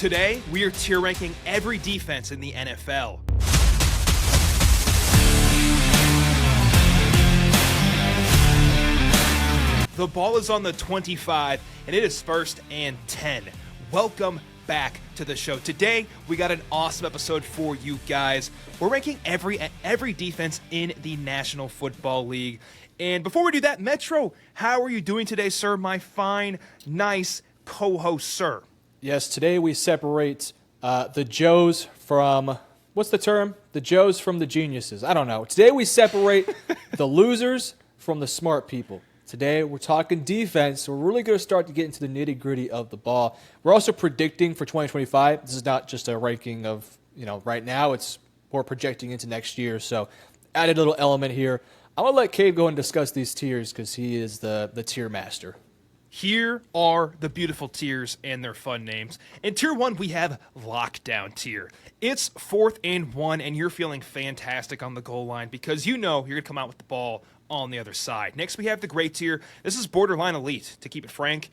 Today, we are tier ranking every defense in the NFL. The ball is on the 25, and it is 1st and 10. Welcome back to the show. Today, we got an awesome episode for you guys. We're ranking every defense in the National Football League. And before we do that, Metro, how are you doing today, sir? My fine, nice co-host, sir. Yes, today we separate the Joes from, what's the term? The Joes from the geniuses. I don't know. Today we separate the losers from the smart people. Today we're talking defense, so we're really going to start to get into the nitty-gritty of the ball. We're also predicting for 2025. This is not just a ranking of, right now. It's more projecting into next year, so added a little element here. I'm going to let Cade go and discuss these tiers because he is the tier master. Here are the beautiful tiers and their fun names. In tier 1, we have lockdown tier. It's 4th and 1, and you're feeling fantastic on the goal line because you know you're going to come out with the ball on the other side. Next, we have the great tier. This is borderline elite, to keep it frank.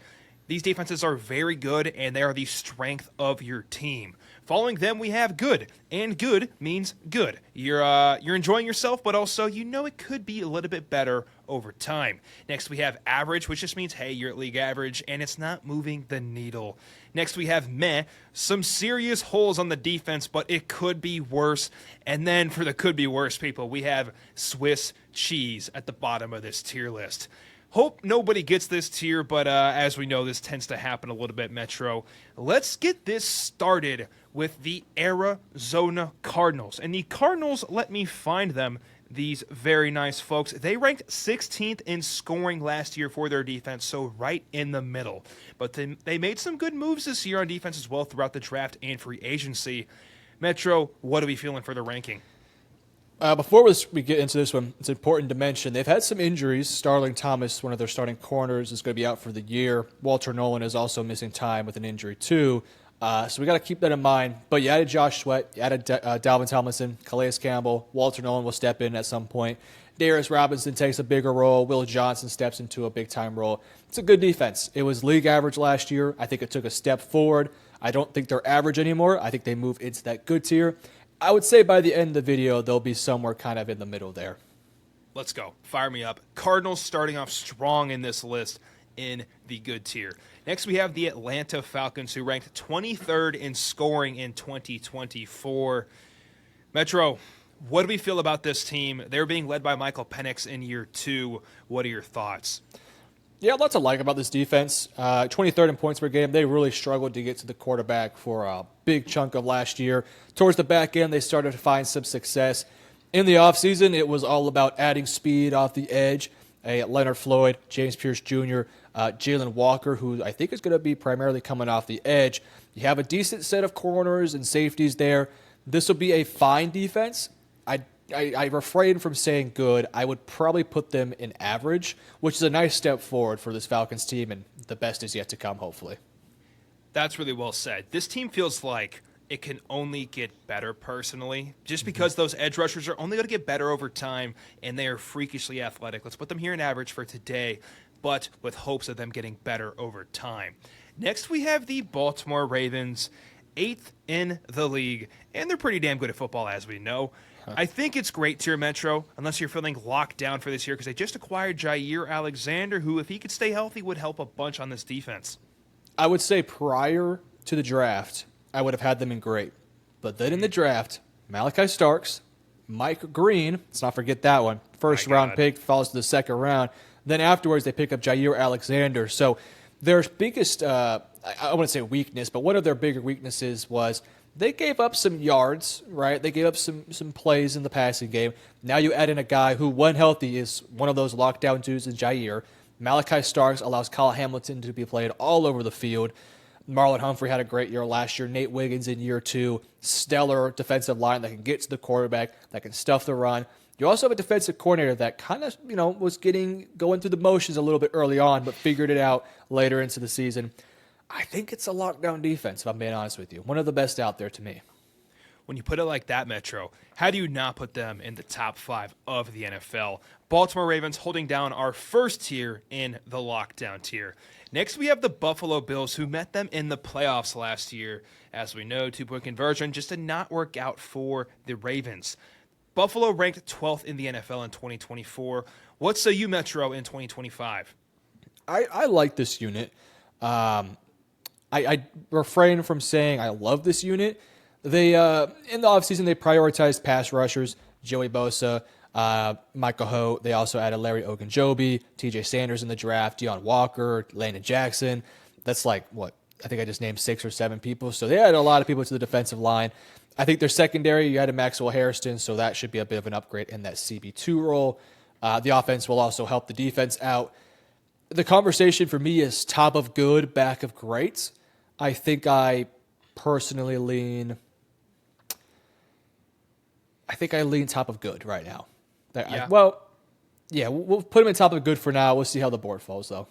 These defenses are very good, and they are the strength of your team. Following them, we have good, and good means good. You're enjoying yourself, but also you know it could be a little bit better over time. Next, we have average, which just means, hey, you're at league average, and it's not moving the needle. Next, we have meh, some serious holes on the defense, but it could be worse. And then for the could be worse people, we have Swiss cheese at the bottom of this tier list. Hope nobody gets this tier, but as we know, this tends to happen a little bit, Metro. Let's get this started with the Arizona Cardinals. And the Cardinals, let me find them, these very nice folks. They ranked 16th in scoring last year for their defense, so right in the middle. But they made some good moves this year on defense as well throughout the draft and free agency. Metro, what are we feeling for the ranking? Before we get into this one, it's important to mention they've had some injuries. Starling Thomas, one of their starting corners, is going to be out for the year. Walter Nolan is also missing time with an injury too. So we got to keep that in mind. But you added Josh Sweat, you added Dalvin Tomlinson, Calais Campbell. Walter Nolan will step in at some point. Darius Robinson takes a bigger role. Will Johnson steps into a big-time role. It's a good defense. It was league average last year. I think it took a step forward. I don't think they're average anymore. I think they moved into that good tier. I would say by the end of the video, they'll be somewhere kind of in the middle there. Let's go. Fire me up. Cardinals starting off strong in this list in the good tier. Next, we have the Atlanta Falcons, who ranked 23rd in scoring in 2024. Metro, what do we feel about this team? They're being led by Michael Penix in year 2. What are your thoughts? Yeah, lots to like about this defense. 23rd in points per game. They really struggled to get to the quarterback for a big chunk of last year. Towards the back end, they started to find some success. In the offseason, it was all about adding speed off the edge. Leonard Floyd, James Pierce Jr., Jalen Walker, who I think is going to be primarily coming off the edge. You have a decent set of corners and safeties there. This will be a fine defense. I refrain from saying good. I would probably put them in average, which is a nice step forward for this Falcons team, and the best is yet to come, hopefully. That's really well said. This team feels like it can only get better personally, just because those edge rushers are only going to get better over time, and they are freakishly athletic. Let's put them here in average for today, but with hopes of them getting better over time. Next, we have the Baltimore Ravens, 8th in the league, and they're pretty damn good at football, as we know. I think it's great tier, Metro, unless you're feeling locked down for this year, because they just acquired Jair Alexander, who, if he could stay healthy, would help a bunch on this defense. I would say prior to the draft, I would have had them in great. But then in the draft, Malachi Starks, Mike Green, let's not forget that one, first-round pick, falls to the second round. Then afterwards, they pick up Jair Alexander. So their biggest, I wouldn't say weakness, but one of their bigger weaknesses was they gave up some yards, right? They gave up some plays in the passing game. Now you add in a guy who, when healthy, is one of those lockdown dudes in Jair. Malachi Starks allows Kyle Hamilton to be played all over the field. Marlon Humphrey had a great year last year. Nate Wiggins in year 2. Stellar defensive line that can get to the quarterback, that can stuff the run. You also have a defensive coordinator that kind of, was going through the motions a little bit early on, but figured it out later into the season. I think it's a lockdown defense, if I'm being honest with you. One of the best out there to me. When you put it like that, Metro, how do you not put them in the top 5 of the NFL? Baltimore Ravens holding down our first tier in the lockdown tier. Next, we have the Buffalo Bills, who met them in the playoffs last year. As we know, 2-point conversion just did not work out for the Ravens. Buffalo ranked 12th in the NFL in 2024. What say you, Metro, in 2025? I like this unit. I refrain from saying I love this unit. They in the offseason, they prioritized pass rushers, Joey Bosa, Michael Holt. They also added Larry Ogunjobi, TJ Sanders in the draft, Deion Walker, Landon Jackson. That's like, what? I think I just named 6 or 7 people. So they added a lot of people to the defensive line. I think their secondary, you added Maxwell Harrison, so that should be a bit of an upgrade in that CB2 role. The offense will also help the defense out. The conversation for me is top of good, back of great. I think I personally lean top of good right now. Yeah. We'll put him in top of good for now. We'll see how the board falls, though.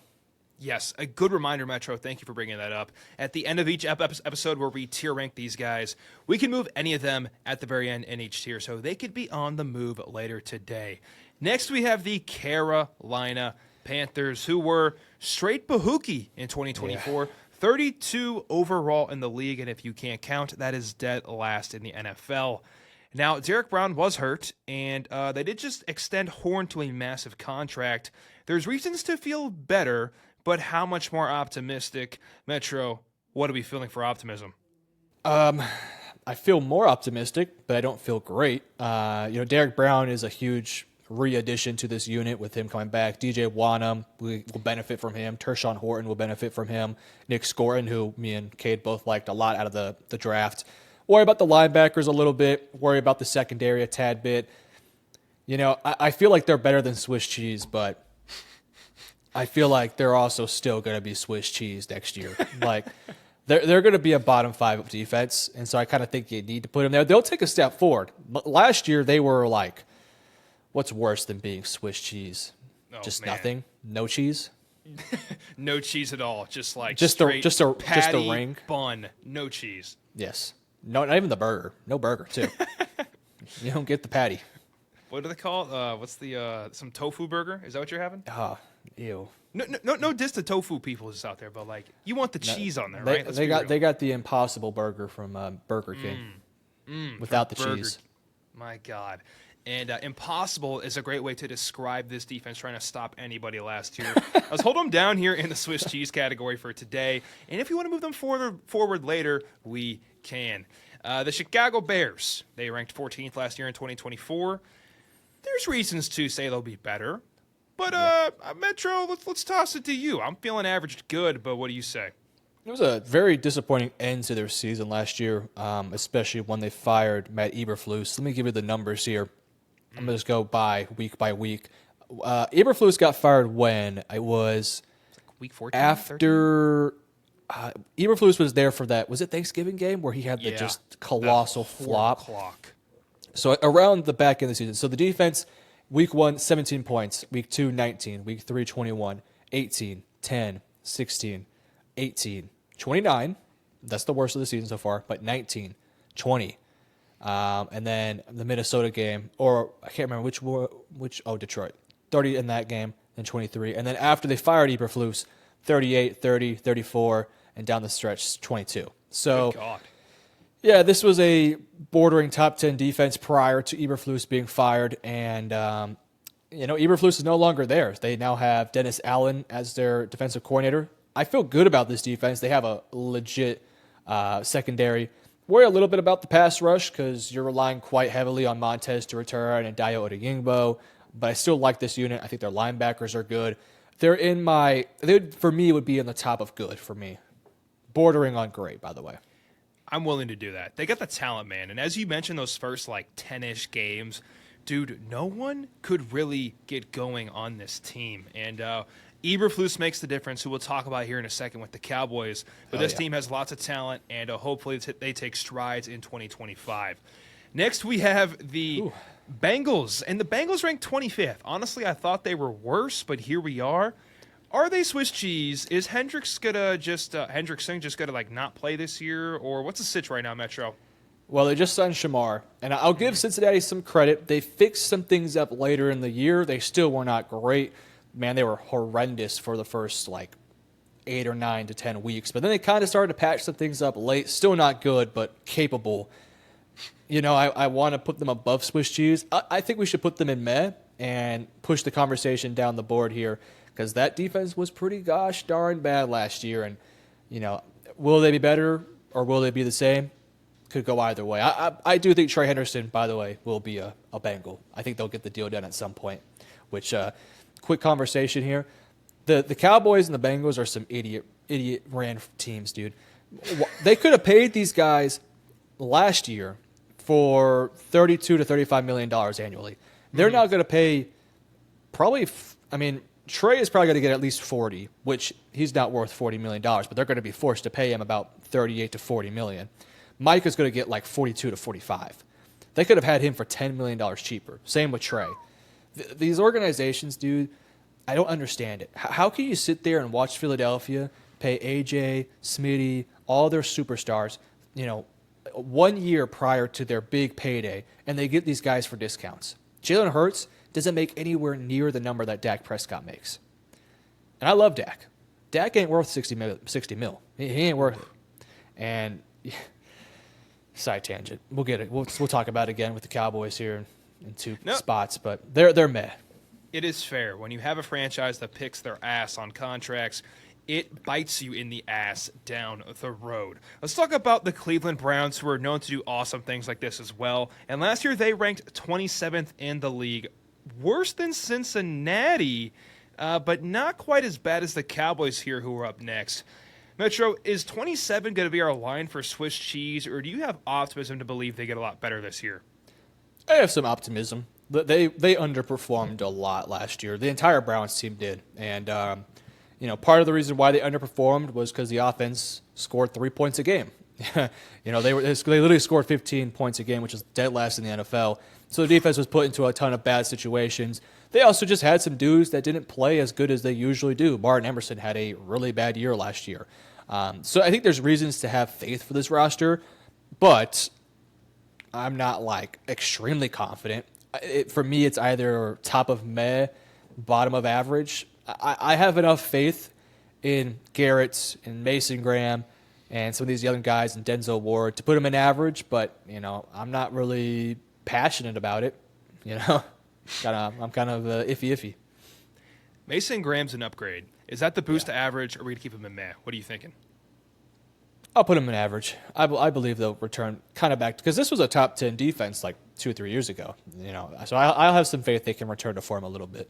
Yes, a good reminder, Metro. Thank you for bringing that up. At the end of each episode where we tier rank these guys, we can move any of them at the very end in each tier, so they could be on the move later today. Next, we have the Carolina Panthers, who were straight bahookie in 2024. Yeah. 32 overall in the league, and if you can't count, that is dead last in the NFL. Now, Derek Brown was hurt, and they did just extend Horn to a massive contract. There's reasons to feel better, but how much more optimistic? Metro, what are we feeling for optimism? I feel more optimistic, but I don't feel great. Derek Brown is a huge re-addition to this unit with him coming back. DJ Wanham will benefit from him. Tershawn Horton will benefit from him. Nick Scorin, who me and Cade both liked a lot out of the draft. Worry about the linebackers a little bit. Worry about the secondary a tad bit. I feel like they're better than Swiss cheese, but I feel like they're also still going to be Swiss cheese next year. Like, they're going to be a bottom 5 defense, and so I kind of think you need to put them there. They'll take a step forward. But last year, they were like, what's worse than being Swiss cheese? Just man. Nothing? No cheese? No cheese at all. Just like just a ring bun. No cheese. Yes. No, not even the burger. No burger too. You don't get the patty. What do they call it? What's the some tofu burger? Is that what you're having? Ew. No diss to tofu people is out there, but like you want the cheese on there, right? They got the Impossible Burger from Burger King without the cheese. My God. And impossible is a great way to describe this defense trying to stop anybody last year. Let's hold them down here in the Swiss cheese category for today. And if you want to move them forward later, we can. The Chicago Bears, they ranked 14th last year in 2024. There's reasons to say they'll be better. But, Metro, let's toss it to you. I'm feeling average good, but what do you say? It was a very disappointing end to their season last year, especially when they fired Matt Eberflus. Let me give you the numbers here. I'm going to just go by week. Eberflus got fired when? It was like week 14, after Eberflus was there for that. Was it Thanksgiving game where he had the just colossal flop? Clock. So around the back end of the season. So the defense, week 1, 17 points. Week 2, 19. Week 3, 21. 18, 10, 16, 18, 29. That's the worst of the season so far. But 19, 20. And then the Minnesota game, or I can't remember Detroit. 30 in that game, then 23. And then after they fired Eberflus, 38, 30, 34, and down the stretch, 22. So, yeah, this was a bordering top 10 defense prior to Eberflus being fired. And, Eberflus is no longer there. They now have Dennis Allen as their defensive coordinator. I feel good about this defense. They have a legit secondary. Worry a little bit about the pass rush because you're relying quite heavily on Montez to return and Dayo Odeyingbo, but I still like this unit. I think their linebackers are good. For me, would be in the top of good for me. Bordering on great, by the way. I'm willing to do that. They got the talent, man. And as you mentioned, those first 10-ish games, dude, no one could really get going on this team. And Eberflus makes the difference, who we'll talk about here in a second with the Cowboys. But this team has lots of talent, and hopefully they take strides in 2025. Next, we have the Bengals, and the Bengals ranked 25th. Honestly, I thought they were worse, but here we are. Are they Swiss cheese? Is Hendrickson just gonna not play this year, or what's the sitch right now, Metro? Well, they just signed Shamar, and I'll give Cincinnati some credit. They fixed some things up later in the year. They still were not great. Man, they were horrendous for the first, 8 or 9 to 10 weeks. But then they kind of started to patch some things up late. Still not good, but capable. I want to put them above Swiss cheese. I think we should put them in meh and push the conversation down the board here because that defense was pretty gosh darn bad last year. And, will they be better or will they be the same? Could go either way. I do think Trey Henderson, by the way, will be a Bengal. I think they'll get the deal done at some point. Which, quick conversation here. The Cowboys and the Bengals are some idiot ran teams, dude. They could have paid these guys last year for $32 to $35 million annually. They're now going to pay probably. Trey is probably going to get at least 40, which he's not worth $40 million, but they're going to be forced to pay him about 38 to 40 million. Mike is going to get 42 to 45. They could have had him for $10 million cheaper. Same with Trey. These organizations, dude, I don't understand it. How can you sit there and watch Philadelphia pay AJ, Smitty, all their superstars, 1 year prior to their big payday, and they get these guys for discounts? Jalen Hurts doesn't make anywhere near the number that Dak Prescott makes. And I love Dak. Dak ain't worth 60 mil. He ain't worth it. And side tangent. We'll get it. We'll talk about it again with the Cowboys here in two spots, but they're meh. It is fair. When you have a franchise that picks their ass on contracts, it bites you in the ass down the road. Let's talk about the Cleveland Browns, who are known to do awesome things like this as well. And last year they ranked 27th in the league. Worse than Cincinnati, but not quite as bad as the Cowboys here, who are up next. Metro, is 27 going to be our line for Swiss cheese, or do you have optimism to believe they get a lot better this year? I have some optimism. They underperformed a lot last year. The entire Browns team did. And, part of the reason why they underperformed was because the offense scored 3 points a game. They literally scored 15 points a game, which is dead last in the NFL. So the defense was put into a ton of bad situations. They also just had some dudes that didn't play as good as they usually do. Martin Emerson had a really bad year last year. So I think there's reasons to have faith for this roster, but I'm not extremely confident. For me, it's either top of meh, bottom of average. I have enough faith in Garrett and Mason Graham and some of these young guys and Denzel Ward to put them in average, but I'm not really passionate about it. I'm kind of iffy. Mason Graham's an upgrade. Is that the boost to average, or are we going to keep him in meh? What are you thinking? I'll put him in average. I believe they'll return kind of back, because this was a top 10 defense 2 or 3 years ago. So I'll have some faith they can return to form a little bit.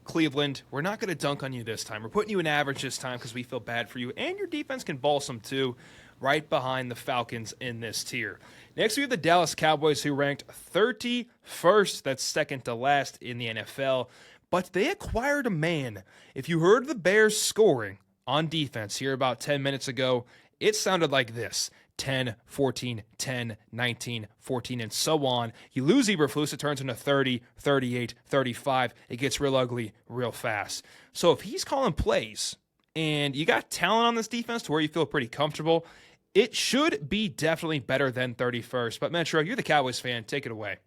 Cleveland, we're not going to dunk on you this time. We're putting you in average this time because we feel bad for you, and your defense can ball some too, right behind the Falcons in this tier. Next, we have the Dallas Cowboys, who ranked 31st. That's second to last in the NFL. But they acquired a man. If you heard the Bears scoring on defense here about 10 minutes ago, it sounded like this. 10, 14, 10, 19, 14, and so on. You lose Eberflus, it turns into 30, 38, 35. It gets real ugly real fast. So if he's calling plays and you got talent on this defense to where you feel pretty comfortable, it should be definitely better than 31st. But Metro, you're the Cowboys fan. Take it away.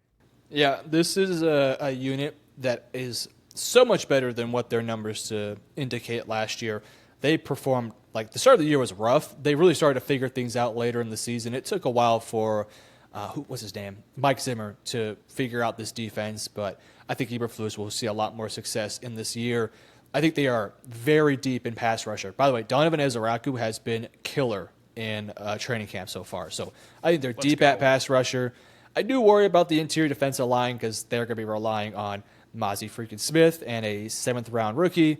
Yeah, this is a unit that is so much better than what their numbers indicate last year. They performed, the start of the year was rough. They really started to figure things out later in the season. It took a while for, who was his name? Mike Zimmer to figure out this defense, but I think Eberflus will see a lot more success in this year. I think they are very deep in pass rusher. By the way, Donovan Ezaraku has been killer in training camp so far. So I think they're deep at pass rusher. I do worry about the interior defensive line because they're going to be relying on Mozzie freaking Smith and a 7th-round rookie,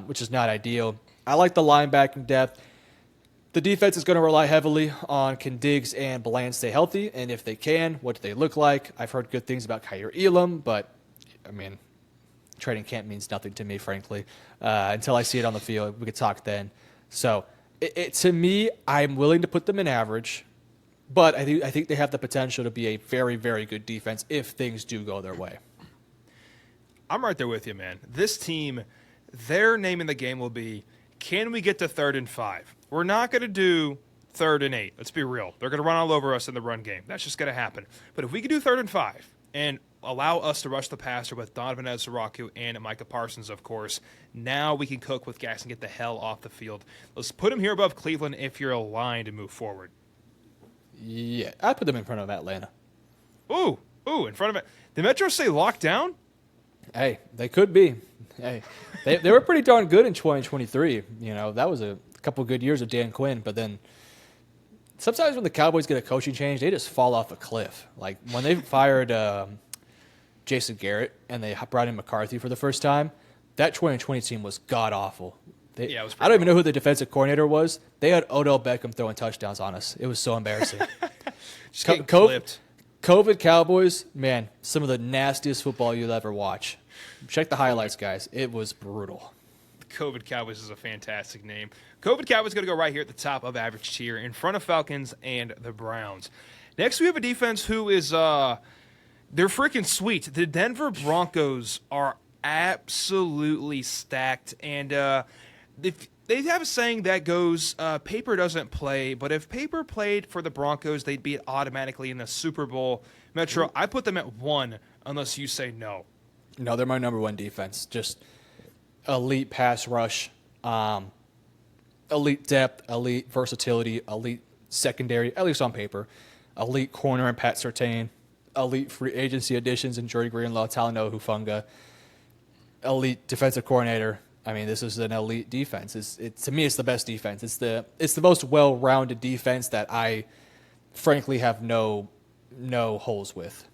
which is not ideal. I like the linebacking depth. The defense is going to rely heavily on can Diggs and Bland stay healthy, and if they can, what do they look like? I've heard good things about Kyer Elam, but, training camp means nothing to me, frankly. Until I see it on the field, we could talk then. So, to me, I'm willing to put them in average, but I think they have the potential to be a very, very good defense if things do go their way. I'm right there with you, man. This team, their name in the game will be, can we get to 3rd and 5? We're not going to do 3rd and 8. Let's be real. They're going to run all over us in the run game. That's just going to happen. But if we could do 3rd and 5 and allow us to rush the passer with Donovan Ezraku and Micah Parsons, of course, now we can cook with gas and get the hell off the field. Let's put them here above Cleveland if you're aligned to move forward. Yeah, I'd put them in front of Atlanta. Ooh, in front of it. Did Metro say lockdown? Hey, they could be. Hey, they were pretty darn good in 2023. You know, that was a couple good years of Dan Quinn, but then sometimes when the Cowboys get a coaching change, they just fall off a cliff. Like when they fired Jason Garrett and they brought in McCarthy for the first time, that 2020 team was god-awful. It was I don't even know who the defensive coordinator was. They had Odell Beckham throwing touchdowns on us. It was so embarrassing. Just getting clipped. COVID Cowboys, man, some of the nastiest football you'll ever watch. Check the highlights, guys. It was brutal. COVID Cowboys is a fantastic name. COVID Cowboys going to go right here at the top of average tier in front of Falcons and the Browns. Next, we have a defense who is they're freaking sweet. The Denver Broncos are absolutely stacked, and if they have a saying that goes, paper doesn't play, but if paper played for the Broncos, they'd be automatically in the Super Bowl. Metro, I put them at 1 unless you say no. No, they're my number 1 defense. Just elite pass rush, elite depth, elite versatility, elite secondary, at least on paper, elite corner and Pat Surtain, elite free agency additions in Jordy Greenlaw, Talanoa Hufanga, elite defensive coordinator. I mean, this is an elite defense. To me, it's the best defense. It's the most well-rounded defense that I, frankly, have no holes with.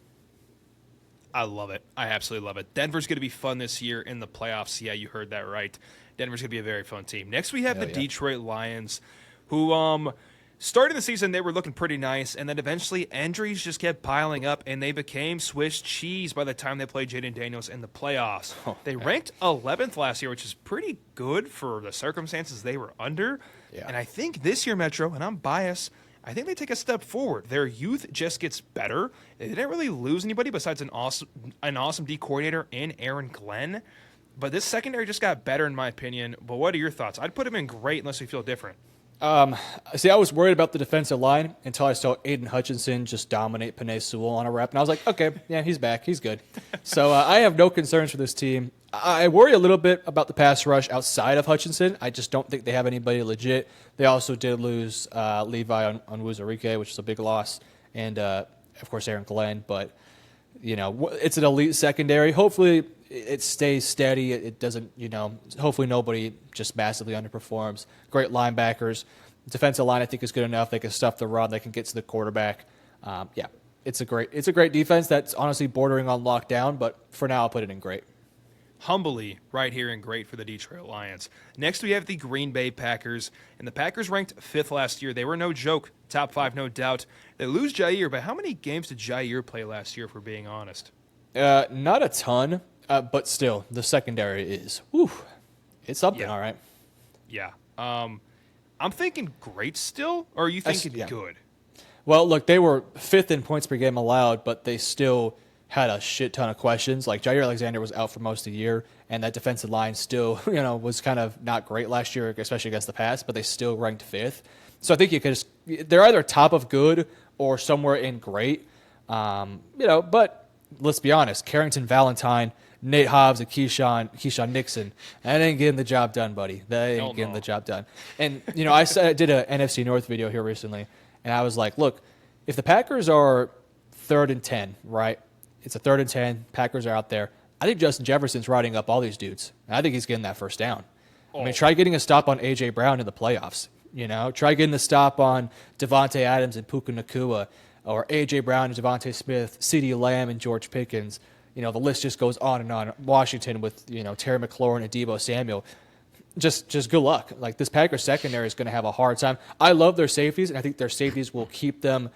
I love it. I absolutely love it. Denver's going to be fun this year in the playoffs. Yeah, you heard that right. Denver's going to be a very fun team. Next, we have the Detroit Lions, who starting the season, they were looking pretty nice, and then eventually injuries just kept piling up, and they became Swiss cheese by the time they played Jaden Daniels in the playoffs. They ranked 11th last year, which is pretty good for the circumstances they were under. Yeah. And I think this year, Metro, and I'm biased, I think they take a step forward. Their youth just gets better. They didn't really lose anybody besides an awesome D coordinator in Aaron Glenn. But this secondary just got better, in my opinion. But what are your thoughts? I'd put him in great unless you feel different. See, I was worried about the defensive line until I saw Aiden Hutchinson just dominate Penei Sewell on a rep. And I was like, okay, yeah, he's back. He's good. So I have no concerns for this team. I worry a little bit about the pass rush outside of Hutchinson. I just don't think they have anybody legit. They also did lose Levi on Wuzarike, which is a big loss, and, of course, Aaron Glenn. But, you know, it's an elite secondary. Hopefully it stays steady. It doesn't, hopefully nobody just massively underperforms. Great linebackers. Defensive line, I think, is good enough. They can stuff the run. They can get to the quarterback. It's a great defense that's honestly bordering on lockdown, but for now I'll put it in great. Humbly right here in great for the Detroit Lions. Next, we have the Green Bay Packers, and the Packers ranked 5th last year. They were no joke, top 5, no doubt. They lose Jair, but how many games did Jair play last year, if we're being honest? Not a ton, but still, the secondary is, it's something, all right. Yeah. I'm thinking great still, or are you thinking good? Well, look, they were 5th in points per game allowed, but they still had a shit ton of questions. Like Jair Alexander was out for most of the year, and that defensive line still, was kind of not great last year, especially against the pass, but they still ranked 5th. So I think you could they're either top of good or somewhere in great. But let's be honest, Carrington Valentine, Nate Hobbs, and Keyshawn Nixon, that ain't getting the job done, buddy. That ain't getting the job done. And, I did a NFC North video here recently, and I was like, look, if the Packers are 3rd and 10, right? It's a 3rd and 10. Packers are out there. I think Justin Jefferson's riding up all these dudes. I think he's getting that first down. I mean, try getting a stop on A.J. Brown in the playoffs. Try getting the stop on Devontae Adams and Puka Nacua, or A.J. Brown and Devontae Smith, CeeDee Lamb and George Pickens. The list just goes on and on. Washington with, Terry McLaurin and Deebo Samuel. Just good luck. Like, this Packers secondary is going to have a hard time. I love their safeties, and I think their safeties will keep them,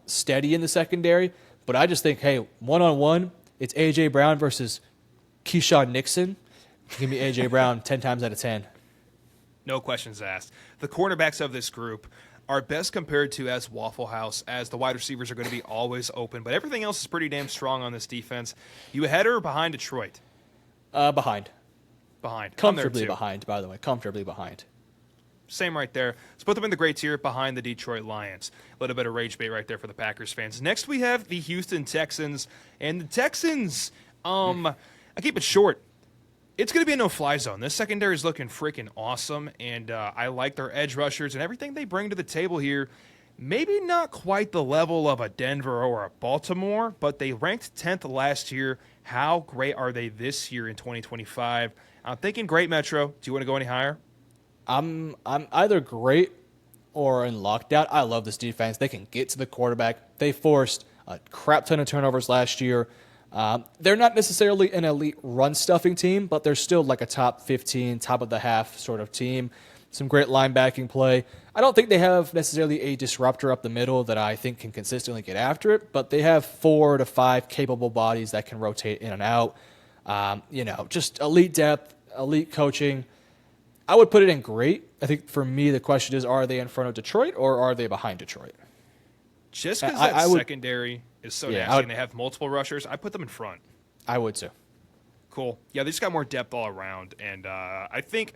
steady in the secondary. But I just think, hey, one-on-one, it's A.J. Brown versus Keyshawn Nixon. Give me A.J. Brown 10 times out of 10. No questions asked. The cornerbacks of this group are best compared to as Waffle House, as the wide receivers are going to be always open. But everything else is pretty damn strong on this defense. You ahead or behind Detroit? Behind. Behind. Comfortably behind, by the way. Comfortably behind. Same right there. Let's put them in the great tier behind the Detroit Lions. A little bit of rage bait right there for the Packers fans. Next, we have the Houston Texans. And the Texans, I keep it short. It's going to be a no-fly zone. This secondary is looking freaking awesome, and I like their edge rushers and everything they bring to the table here. Maybe not quite the level of a Denver or a Baltimore, but they ranked 10th last year. How great are they this year in 2025? I'm thinking great, Metro. Do you want to go any higher? I'm either great or in lockdown. I love this defense. They can get to the quarterback. They forced a crap ton of turnovers last year. They're not necessarily an elite run-stuffing team, but they're still like a top 15, top of the half sort of team. Some great linebacking play. I don't think they have necessarily a disruptor up the middle that I think can consistently get after it, but they have 4 to 5 capable bodies that can rotate in and out. Just elite depth, elite coaching. I would put it in great. I think for me, the question is, are they in front of Detroit or are they behind Detroit? Just because that secondary is so nasty and they have multiple rushers, I put them in front. I would too. Cool. Yeah, they just got more depth all around, and I think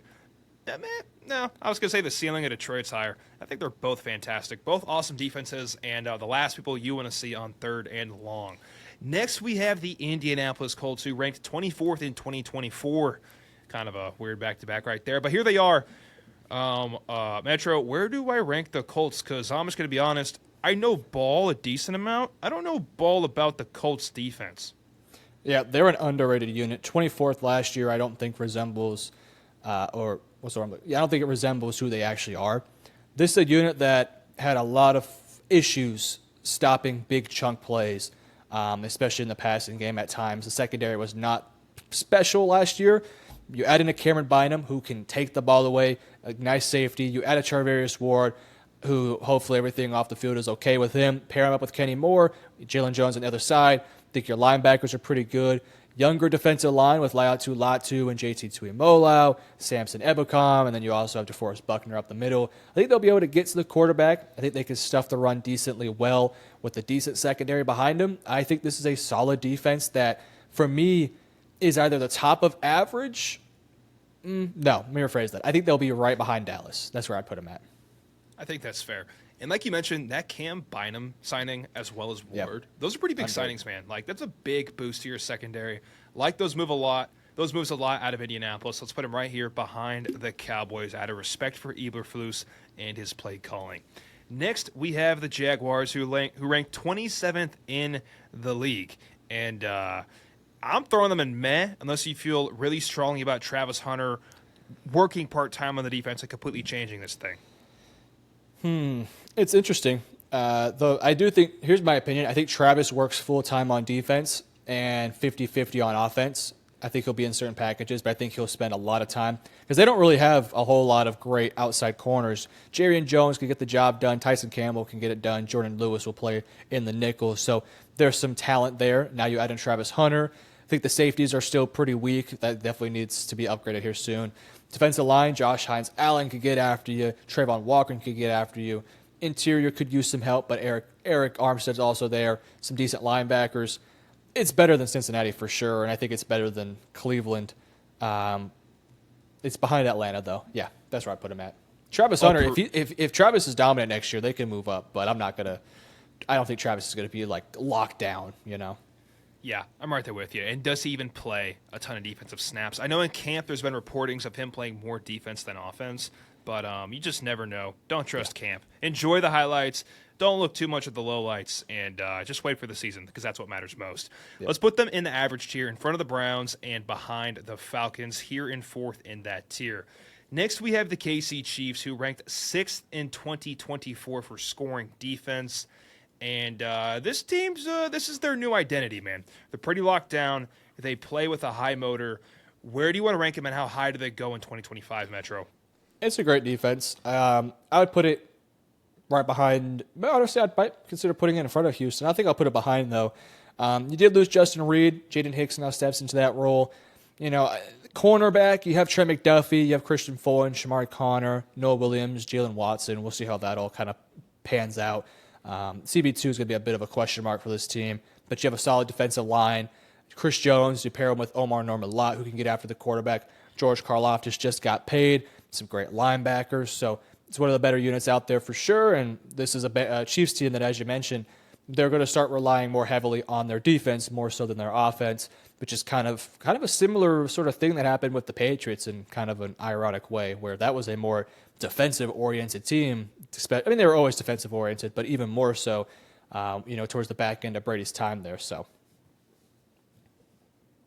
no, I was going to say the ceiling of Detroit's higher. I think they're both fantastic, both awesome defenses, and the last people you want to see on third and long. Next, we have the Indianapolis Colts, who ranked 24th in 2024. Kind of a weird back-to-back right there, but here they are. Metro, where do I rank the Colts? Because I'm just going to be honest, I know ball a decent amount. I don't know ball about the Colts defense. Yeah, they're an underrated unit. 24th last year, I don't think resembles I don't think it resembles who they actually are. This is a unit that had a lot of issues stopping big chunk plays, especially in the passing game at times. The secondary was not special last year. You add in a Cameron Bynum, who can take the ball away, a nice safety. You add a Charvarius Ward, who hopefully everything off the field is okay with him. Pair him up with Kenny Moore, Jalen Jones on the other side. I think your linebackers are pretty good. Younger defensive line with Laiatu Latu and JT Tuimoloau, Samson Ebukam, and then you also have DeForest Buckner up the middle. I think they'll be able to get to the quarterback. I think they can stuff the run decently well with a decent secondary behind them. I think this is a solid defense that, for me, is either the top of average. No, let me rephrase that. I think they'll be right behind Dallas. That's where I'd put them at. I think that's fair. And like you mentioned, that Cam Bynum signing as well as Ward, those are pretty big signings, man. Like, that's a big boost to your secondary. Like those moves a lot out of Indianapolis. Let's put him right here behind the Cowboys out of respect for Eberflus and his play calling. Next, we have the Jaguars, who ranked 27th in the league. And I'm throwing them in meh unless you feel really strongly about Travis Hunter working part-time on the defense and completely changing this thing. It's interesting. Though I do think, here's my opinion, I think Travis works full-time on defense and 50-50 on offense. I think he'll be in certain packages, but I think he'll spend a lot of time because they don't really have a whole lot of great outside corners. Jarian Jones can get the job done. Tyson Campbell can get it done. Jordan Lewis will play in the nickel. So there's some talent there. Now you add in Travis Hunter. I think the safeties are still pretty weak. That definitely needs to be upgraded here soon. Defensive line, Josh Hines Allen could get after you. Trayvon Walker could get after you. Interior could use some help, but Eric Armstead's also there. Some decent linebackers. It's better than Cincinnati for sure, and I think it's better than Cleveland. It's behind Atlanta, though. Yeah, that's where I put him at. Travis Hunter, if Travis is dominant next year, they can move up, but I don't think Travis is going to be like locked down, Yeah, I'm right there with you. And does he even play a ton of defensive snaps? I know in camp there's been reportings of him playing more defense than offense, but you just never know. Don't trust camp. Enjoy the highlights. Don't look too much at the lowlights, and just wait for the season because that's what matters most. Yep. Let's put them in the average tier in front of the Browns and behind the Falcons, here in fourth in that tier. Next, we have the KC Chiefs, who ranked 6th in 2024 for scoring defense. And this team's this is their new identity, man. They're pretty locked down. They play with a high motor. Where do you want to rank them, and how high do they go in 2025, Metro? It's a great defense. I would put it right behind. Honestly, I'd consider putting it in front of Houston. I think I'll put it behind, though. You did lose Justin Reed. Jaden Hicks now steps into that role. Cornerback, you have Trey McDuffie, you have Christian Fulton, Shamari Connor, Noah Williams, Jalen Watson. We'll see how that all kind of pans out. CB2 is going to be a bit of a question mark for this team, but you have a solid defensive line. Chris Jones, you pair him with Omar Norman-Lott, who can get after the quarterback. George Karlaftis just got paid. some great linebackers. So it's one of the better units out there for sure. And this is a Chiefs team that, as you mentioned, they're going to start relying more heavily on their defense more so than their offense, which is kind of a similar sort of thing that happened with the Patriots in kind of an ironic way, where that was a more defensive-oriented team. I mean, they were always defensive-oriented, but even more so, towards the back end of Brady's time there. So,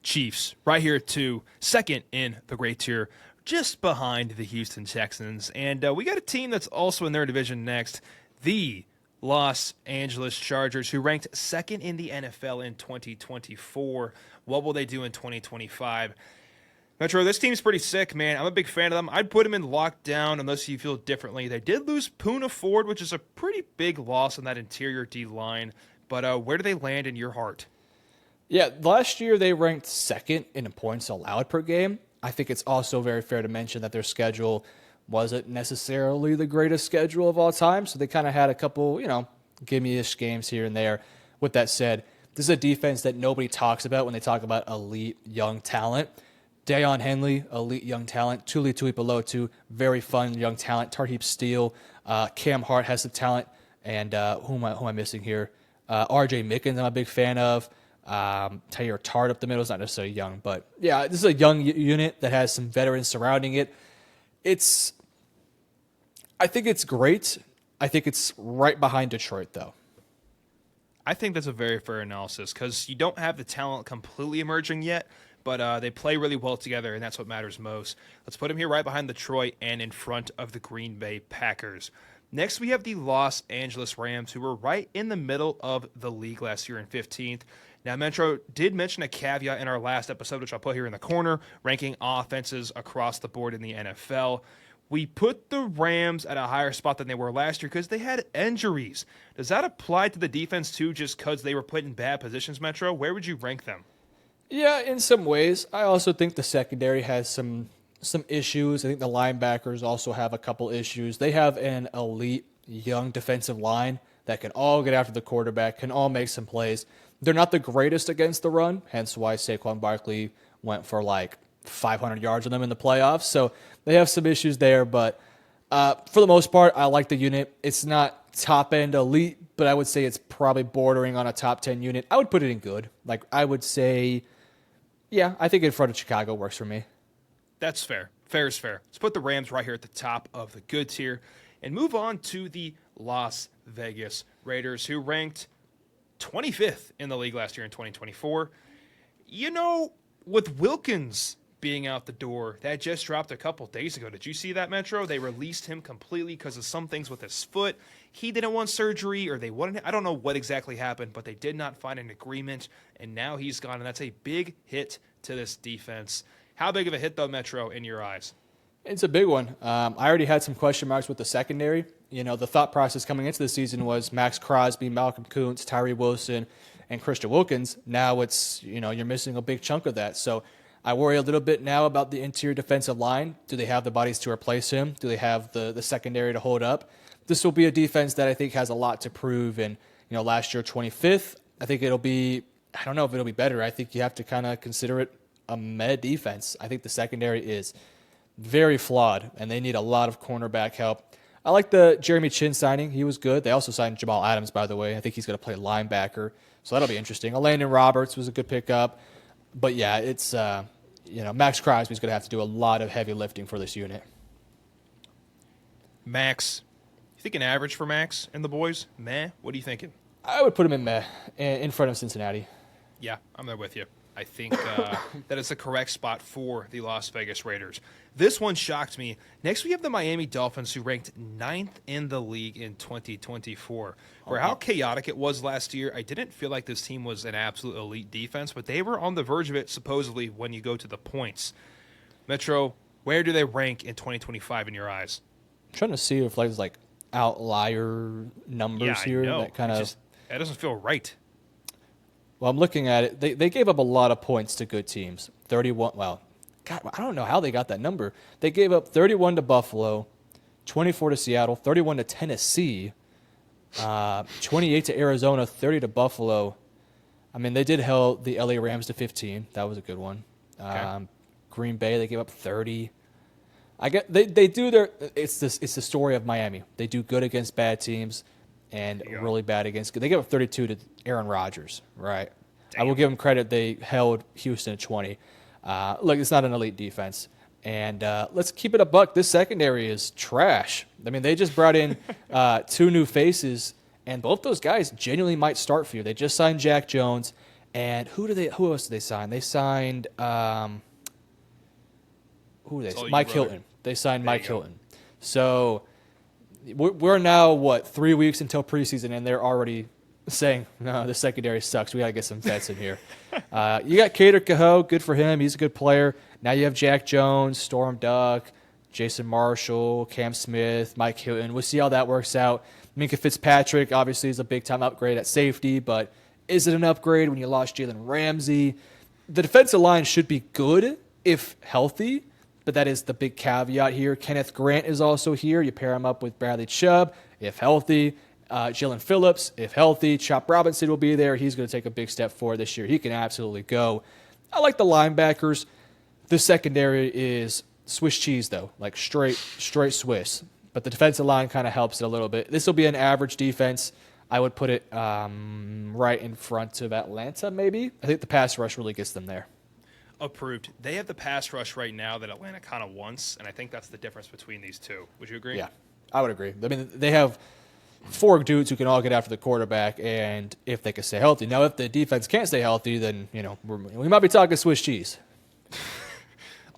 Chiefs right here to second in the great tier, just behind the Houston Texans. And we got a team that's also in their division next, the Los Angeles Chargers, who ranked second in the NFL in 2024. What will they do in 2025? Metro, this team's pretty sick, man. I'm a big fan of them. I'd put them in lockdown unless you feel differently. They did lose Poona Ford, which is a pretty big loss on that interior D-line. But where do they land in your heart? Yeah, last year they ranked second in points allowed per game. I think it's also very fair to mention that their schedule wasn't necessarily the greatest schedule of all time, so they kind of had a couple, gimme-ish games here and there. With that said, this is a defense that nobody talks about when they talk about elite young talent. Deion Henley, elite young talent. Tuli Tuipulotu, very fun young talent. Tarheeb Steele, Cam Hart has some talent, and who am I missing here? R.J. Mickens, I'm a big fan of. Taylor Tart up the middle is not necessarily young, but yeah, this is a young unit that has some veterans surrounding it. I think it's great. I think it's right behind Detroit, though. I think that's a very fair analysis because you don't have the talent completely emerging yet, but they play really well together, and that's what matters most. Let's put them here right behind Detroit and in front of the Green Bay Packers. Next, we have the Los Angeles Rams, who were right in the middle of the league last year in 15th. Now, Metro did mention a caveat in our last episode, which I'll put here in the corner, ranking offenses across the board in the NFL. We put the Rams at a higher spot than they were last year because they had injuries. Does that apply to the defense too, just because they were put in bad positions, Metro? Where would you rank them? Yeah, in some ways. I also think the secondary has some issues. I think the linebackers also have a couple issues. They have an elite young defensive line that can all get after the quarterback, can all make some plays. They're not the greatest against the run, hence why Saquon Barkley went for like 500 yards on them in the playoffs. So they have some issues there, but for the most part, I like the unit. It's not top-end elite, but I would say it's probably bordering on a top 10 unit. I would put it in good. Like, I would say, yeah, I think in front of Chicago works for me. That's fair. Fair is fair. Let's put the Rams right here at the top of the good tier and move on to the Las Vegas Raiders, who ranked 25th in the league last year in 2024. With Wilkins being out the door, that just dropped a couple days ago. Did you see that, Metro? They released him completely because of some things with his foot. He didn't want surgery, or they wanted. I don't know what exactly happened, but they did not find an agreement, and now he's gone, and that's a big hit to this defense. How big of a hit, though, Metro, in your eyes? It's a big one. I already had some question marks with the secondary. The thought process coming into the season was Max Crosby, Malcolm Kuntz, Tyree Wilson, and Christian Wilkins. Now it's, you're missing a big chunk of that. So I worry a little bit now about the interior defensive line. Do they have the bodies to replace him? Do they have the secondary to hold up? This will be a defense that I think has a lot to prove. And, last year, 25th, I think it'll be, I don't know if it'll be better. I think you have to kind of consider it a meh defense. I think the secondary is very flawed, and they need a lot of cornerback help. I like the Jeremy Chin signing. He was good. They also signed Jamal Adams, by the way. I think he's going to play linebacker, so that'll be interesting. Landon Roberts was a good pickup. But, yeah, it's, Max Crosby's going to have to do a lot of heavy lifting for this unit. Max, you think an average for Max and the boys? Meh? What are you thinking? I would put him in meh, in front of Cincinnati. Yeah, I'm there with you. I think that is the correct spot for the Las Vegas Raiders. This one shocked me. Next, we have the Miami Dolphins, who ranked 9th in the league in 2024. For how chaotic it was last year, I didn't feel like this team was an absolute elite defense, but they were on the verge of it, supposedly, when you go to the points. Metro, where do they rank in 2025 in your eyes? I'm trying to see if there's like outlier numbers here. That kind of that doesn't feel right. Well, I'm looking at it. They gave up a lot of points to good teams. 31. Well, God, I don't know how they got that number. They gave up 31 to Buffalo, 24 to Seattle, 31 to Tennessee, 28 to Arizona, 30 to Buffalo. I mean, they did held the LA Rams to 15. That was a good one. Okay. Green Bay, they gave up 30. I get they do their. It's the story of Miami. They do good against bad teams, and really bad against. They gave up 32 to Aaron Rodgers. Right. I will give them credit. They held Houston at 20. Look, it's not an elite defense. And let's keep it a buck. This secondary is trash. I mean, they just brought in 2 new faces, and both those guys genuinely might start for you. They just signed Jack Jones, and who else did they sign? They signed Mike Hilton. They signed Mike Hilton. So we're now 3 weeks until preseason, and they're already saying, no, the secondary sucks. We got to get some vets in here. You got Kader Cahoe. Good for him. He's a good player. Now you have Jack Jones, Storm Duck, Jason Marshall, Cam Smith, Mike Hilton. We'll see how that works out. Minka Fitzpatrick, obviously, is a big-time upgrade at safety, but is it an upgrade when you lost Jalen Ramsey? The defensive line should be good if healthy, but that is the big caveat here. Kenneth Grant is also here. You pair him up with Bradley Chubb if healthy. Jalen Phillips, if healthy. Chop Robinson will be there. He's going to take a big step forward this year. He can absolutely go. I like the linebackers. The secondary is Swiss cheese, though, like straight Swiss. But the defensive line kind of helps it a little bit. This will be an average defense. I would put it right in front of Atlanta, maybe. I think the pass rush really gets them there. Approved. They have the pass rush right now that Atlanta kind of wants, and I think that's the difference between these two. Would you agree? Yeah, I would agree. I mean, they have 4 dudes who can all get after the quarterback, and if they can stay healthy. Now, if the defense can't stay healthy, then we might be talking Swiss cheese.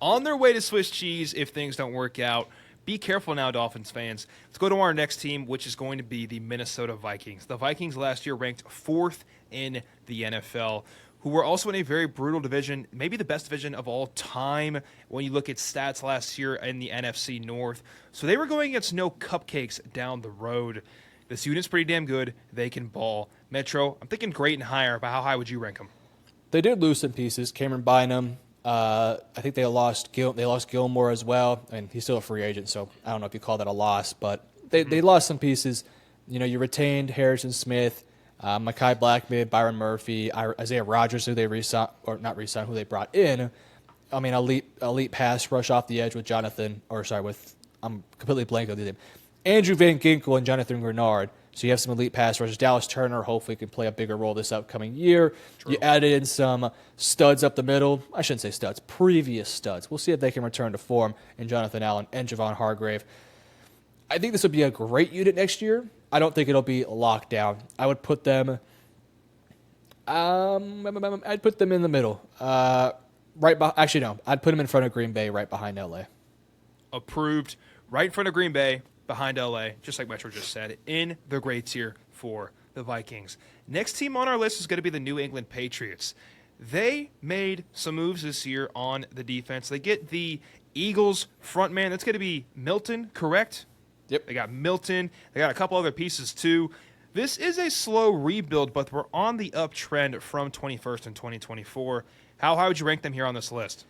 On their way to Swiss cheese if things don't work out. Be careful now, Dolphins fans. Let's go to our next team, which is going to be the Minnesota Vikings. The Vikings last year ranked 4th in the NFL, who were also in a very brutal division, maybe the best division of all time when you look at stats last year in the NFC North. So they were going against no cupcakes down the road. This unit's pretty damn good. They can ball. Metro, I'm thinking great and higher, but how high would you rank them? They did lose some pieces. Cameron Bynum. I think they lost Gilmore as well, and he's still a free agent, so I don't know if you call that a loss, but they lost some pieces. You retained Harrison Smith, Mekhi Blackmon, Byron Murphy, Isaiah Rodgers, who they who they brought in. I mean, elite pass rush off the edge with I'm completely blank on the name. Andrew Van Ginkel and Jonathan Grenard. So you have some elite pass rushers. Dallas Turner hopefully can play a bigger role this upcoming year. True. You added in some studs up the middle. I shouldn't say studs, previous studs. We'll see if they can return to form in Jonathan Allen and Javon Hargrave. I think this would be a great unit next year. I don't think it'll be locked down. I would put them I'd put them in the middle. I'd put them in front of Green Bay right behind LA. Approved. Right in front of Green Bay. Behind LA, just like Metro just said, in the great tier for the Vikings. Next team on our list is going to be the New England Patriots. They made some moves this year on the defense. They get the Eagles front man. That's going to be Milton, correct? Yep. They got Milton. They got a couple other pieces, too. This is a slow rebuild, but we're on the uptrend from 21st and 2024. How high would you rank them here on this list?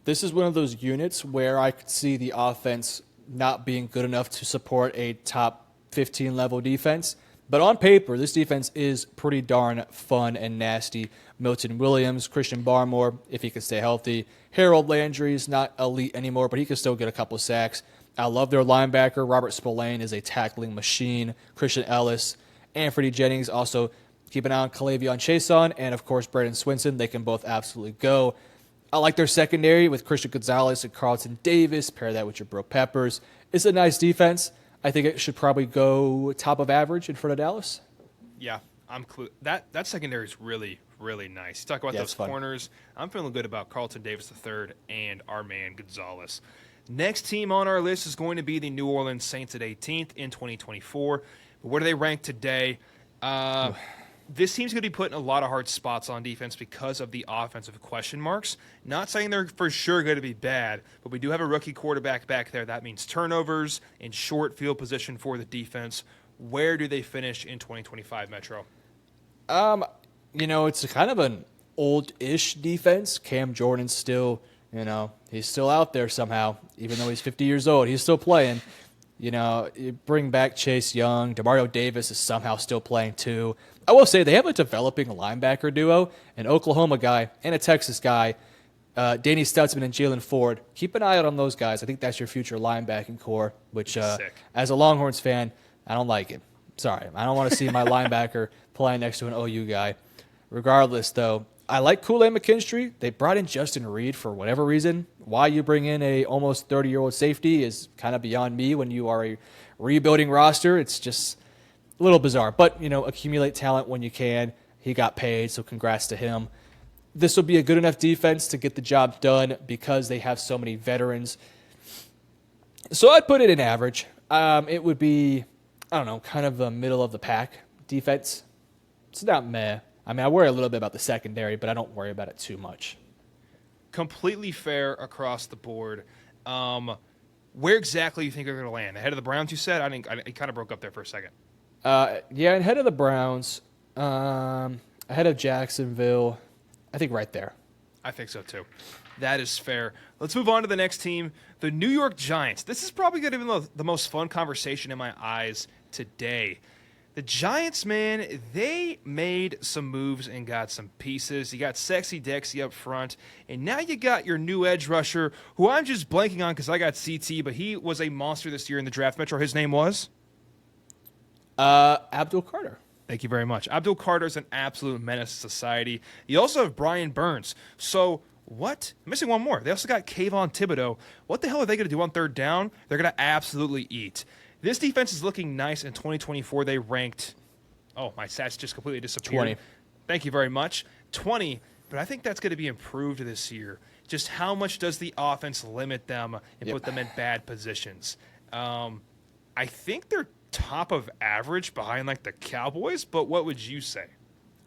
This is one of those units where I could see the offense not being good enough to support a top 15 level defense. But on paper, this defense is pretty darn fun and nasty. Milton Williams, Christian Barmore, if he can stay healthy. Harold Landry is not elite anymore, but he can still get a couple sacks. I love their linebacker. Robert Spillane is a tackling machine. Christian Ellis, Anthony Jennings, also keep an eye on Kalavion Chason, and of course Braden Swinson. They can both absolutely go. I like their secondary with Christian Gonzalez and Carlton Davis. Pair that with your Bro Peppers. It's a nice defense. I think it should probably go top of average in front of Dallas. Yeah, that secondary is really, really nice. You talk about those corners. I'm feeling good about Carlton Davis III and our man Gonzalez. Next team on our list is going to be the New Orleans Saints at 18th in 2024. But where do they rank today? This team's going to be put in a lot of hard spots on defense because of the offensive question marks. Not saying they're for sure going to be bad, but we do have a rookie quarterback back there. That means turnovers and short field position for the defense. Where do they finish in 2025, Metro? It's kind of an old-ish defense. Cam Jordan's still, he's still out there somehow. Even though he's 50 years old, he's still playing. You bring back Chase Young. DeMario Davis is somehow still playing too. I will say they have a developing linebacker duo, an Oklahoma guy and a Texas guy. Danny Stutzman and Jalen Ford. Keep an eye out on those guys. I think that's your future linebacking core, which as a Longhorns fan, I don't like it. Sorry. I don't want to see my linebacker playing next to an OU guy. Regardless, though, I like Kool-Aid McKinstry. They brought in Justin Reed for whatever reason. Why you bring in a almost 30-year-old safety is kind of beyond me when you are a rebuilding roster. It's just a little bizarre. But, accumulate talent when you can. He got paid, so congrats to him. This will be a good enough defense to get the job done because they have so many veterans. So I'd put it in average. It would be, kind of the middle of the pack defense. It's not meh. I worry a little bit about the secondary, but I don't worry about it too much. Completely fair across the board. Where exactly do you think they're going to land? Ahead of the Browns, you said? I kind of broke up there for a second. Yeah, ahead of the Browns, ahead of Jacksonville, I think right there. I think so, too. That is fair. Let's move on to the next team, the New York Giants. This is probably going to be the most fun conversation in my eyes today. The Giants, man, they made some moves and got some pieces. You got Sexy Dexy up front, and now you got your new edge rusher, who I'm just blanking on because I got CT, but he was a monster this year in the draft. Metro, his name was? Abdul Carter. Thank you very much. Abdul Carter is an absolute menace to society. You also have Brian Burns. So what? I'm missing one more. They also got Kayvon Thibodeau. What the hell are they going to do on third down? They're going to absolutely eat. This defense is looking nice. In 2024, they ranked, my stats just completely disappeared. 20. Thank you very much. 20, but I think that's going to be improved this year. Just how much does the offense limit them and put them in bad positions? I think they're top of average behind like the Cowboys, but what would you say?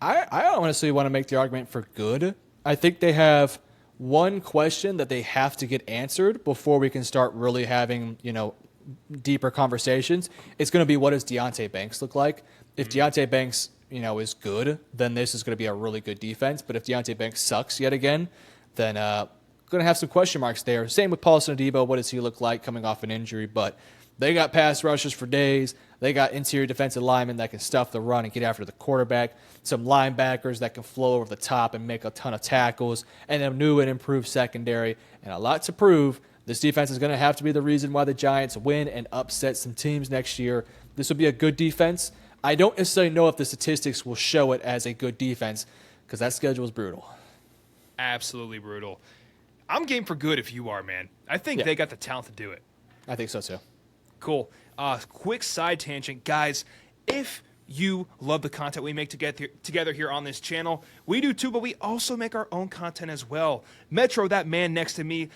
I honestly want to make the argument for good. I think they have one question that they have to get answered before we can start really having, deeper conversations. It's going to be, what does Deonte Banks look like? If Deonte Banks, is good, then this is going to be a really good defense. But if Deonte Banks sucks yet again, then going to have some question marks there. Same with Paulson Adebo. What does he look like coming off an injury? But they got pass rushers for days. They got interior defensive linemen that can stuff the run and get after the quarterback. Some linebackers that can flow over the top and make a ton of tackles. And a new and improved secondary. And a lot to prove. This defense is going to have to be the reason why the Giants win and upset some teams next year. This will be a good defense. I don't necessarily know if the statistics will show it as a good defense because that schedule is brutal. Absolutely brutal. I'm game for good if you are, man. I think they got the talent to do it. I think so, too. Cool. Quick side tangent. Guys, if you love the content we make together here on this channel, we do too, but we also make our own content as well. Metro, that man next to me,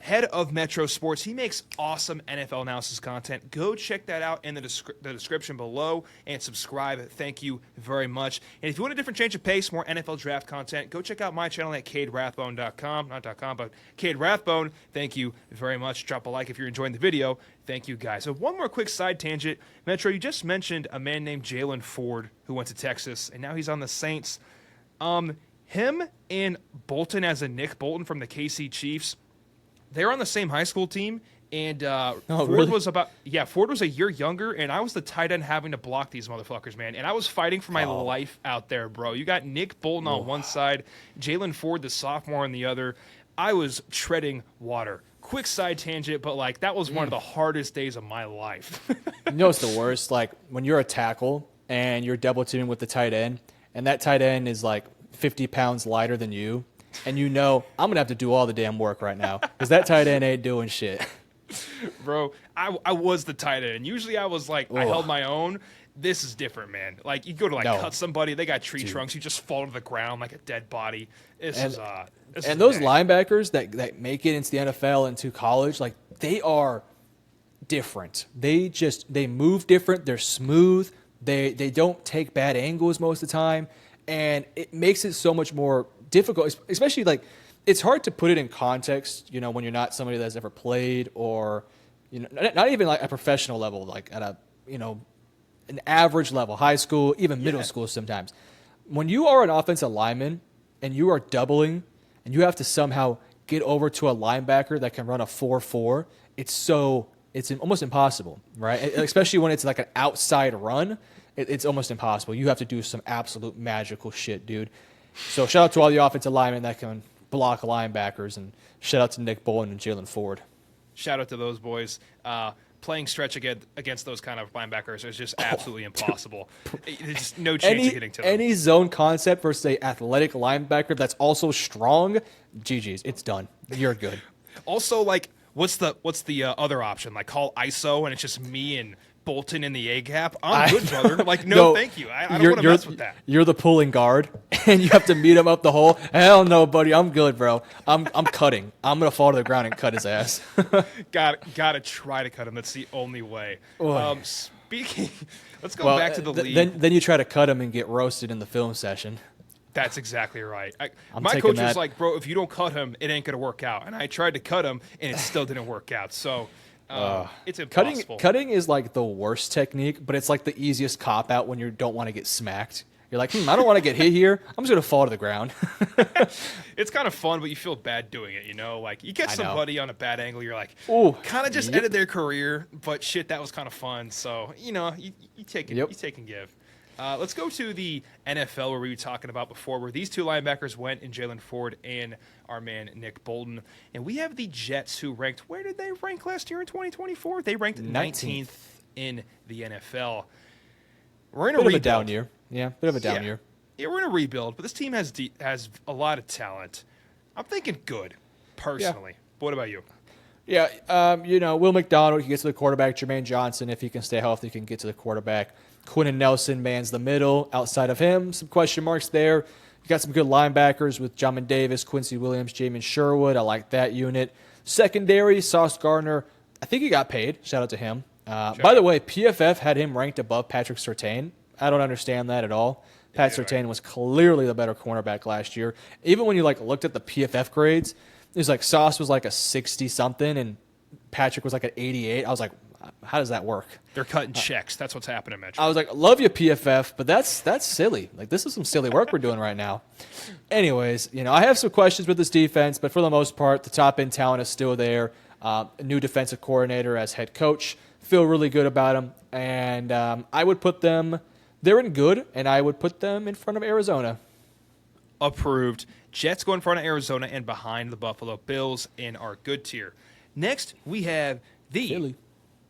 head of Metro Sports, he makes awesome NFL analysis content. Go check that out in the description below and subscribe. Thank you very much. And if you want a different change of pace, more NFL draft content, go check out my channel at CadeRathbone.com. Not .com, but Cade Rathbone. Thank you very much. Drop a like if you're enjoying the video. Thank you, guys. So one more quick side tangent. Metro, you just mentioned a man named Jalen Ford who went to Texas, and now he's on the Saints. Him and Bolton, as a Nick Bolton from the KC Chiefs, they're on the same high school team, and Ford really? was Ford was a year younger, and I was the tight end having to block these motherfuckers, man. And I was fighting for my life out there, bro. You got Nick Bolton on one side, Jalen Ford, the sophomore, on the other. I was treading water. Quick side tangent, but that was one of the hardest days of my life. You know what's the worst? When you're a tackle and you're double teaming with the tight end, and that tight end is 50 pounds lighter than you. And I'm going to have to do all the damn work right now because that tight end ain't doing shit. Bro, I was the tight end. Usually I was I held my own. This is different, man. You go to cut somebody, they got tree trunks. You just fall to the ground like a dead body. Those linebackers that make it into the NFL and to college, they are different. They move different. They're smooth. They don't take bad angles most of the time. And it makes it so much more difficult, especially it's hard to put it in context, when you're not somebody that's ever played or, not even a professional level, at a, an average level, high school, even middle school sometimes. When you are an offensive lineman and you are doubling and you have to somehow get over to a linebacker that can run a 4.4, it's almost impossible, right? Especially when it's an outside run, it's almost impossible. You have to do some absolute magical shit, dude. So shout out to all the offensive linemen that can block linebackers. And shout out to Nick Bolton and Jalen Ford. Shout out to those boys. Playing stretch against those kind of linebackers is just absolutely impossible. There's just no chance of getting to them. Any zone concept versus a athletic linebacker that's also strong, GG's. It's done. You're good. Also, like, what's the other option? Like, call ISO and it's just me and Bolton in the A gap. I'm good, brother. Like, no, thank you. I don't want to mess with that. You're the pulling guard, and you have to meet him up the hole. Hell no, buddy. I'm good, bro. I'm cutting. I'm gonna fall to the ground and cut his ass. Gotta try to cut him. That's the only way. Speaking, let's go back to the league. Then you try to cut him and get roasted in the film session. That's exactly right. My coach was like, bro, if you don't cut him, it ain't going to work out. And I tried to cut him, and it still didn't work out. So it's impossible. Cutting is like the worst technique, but it's like the easiest cop-out when you don't want to get smacked. You're like, I don't want to get hit here. I'm just going to fall to the ground. It's kind of fun, but you feel bad doing it, you know? Like, you get somebody on a bad angle, you're like, ooh, kind of just ended their career, but shit, that was kind of fun. So, you know, you take and give. Let's go to the NFL where we were talking about before, where these two linebackers went in Jalen Ford and our man Nick Bolton. And we have the Jets who ranked, where did they rank last year in 2024? They ranked 19th in the NFL. We're in a rebuild. Bit of a down year. Yeah, bit of a down year. Yeah, we're in a rebuild, but this team has a lot of talent. I'm thinking good, personally. Yeah. What about you? Yeah, Will McDonald can get to the quarterback. Jermaine Johnson, if he can stay healthy, can get to the quarterback. Quentin Nelson mans the middle. Outside of him, some question marks there. You got some good linebackers with Jamin Davis, Quincy Williams, Jamin Sherwood. I like that unit. Secondary, Sauce Gardner. I think he got paid. Shout out to him. Sure. By the way, PFF had him ranked above Patrick Surtain. I don't understand that at all. Pat Surtain was clearly the better cornerback last year. Even when you looked at the PFF grades, it was like Sauce was like a 60-something and Patrick was like an 88. I was like, how does that work? They're cutting checks. That's what's happening, Metro. I was like, love you, PFF, but that's silly. Like, this is some silly work we're doing right now. Anyways, I have some questions with this defense, but for the most part, the top-end talent is still there. A new defensive coordinator as head coach. Feel really good about him. And I would put them – they're in good, and I would put them in front of Arizona. Approved. Jets go in front of Arizona and behind the Buffalo Bills in our good tier. Next, we have the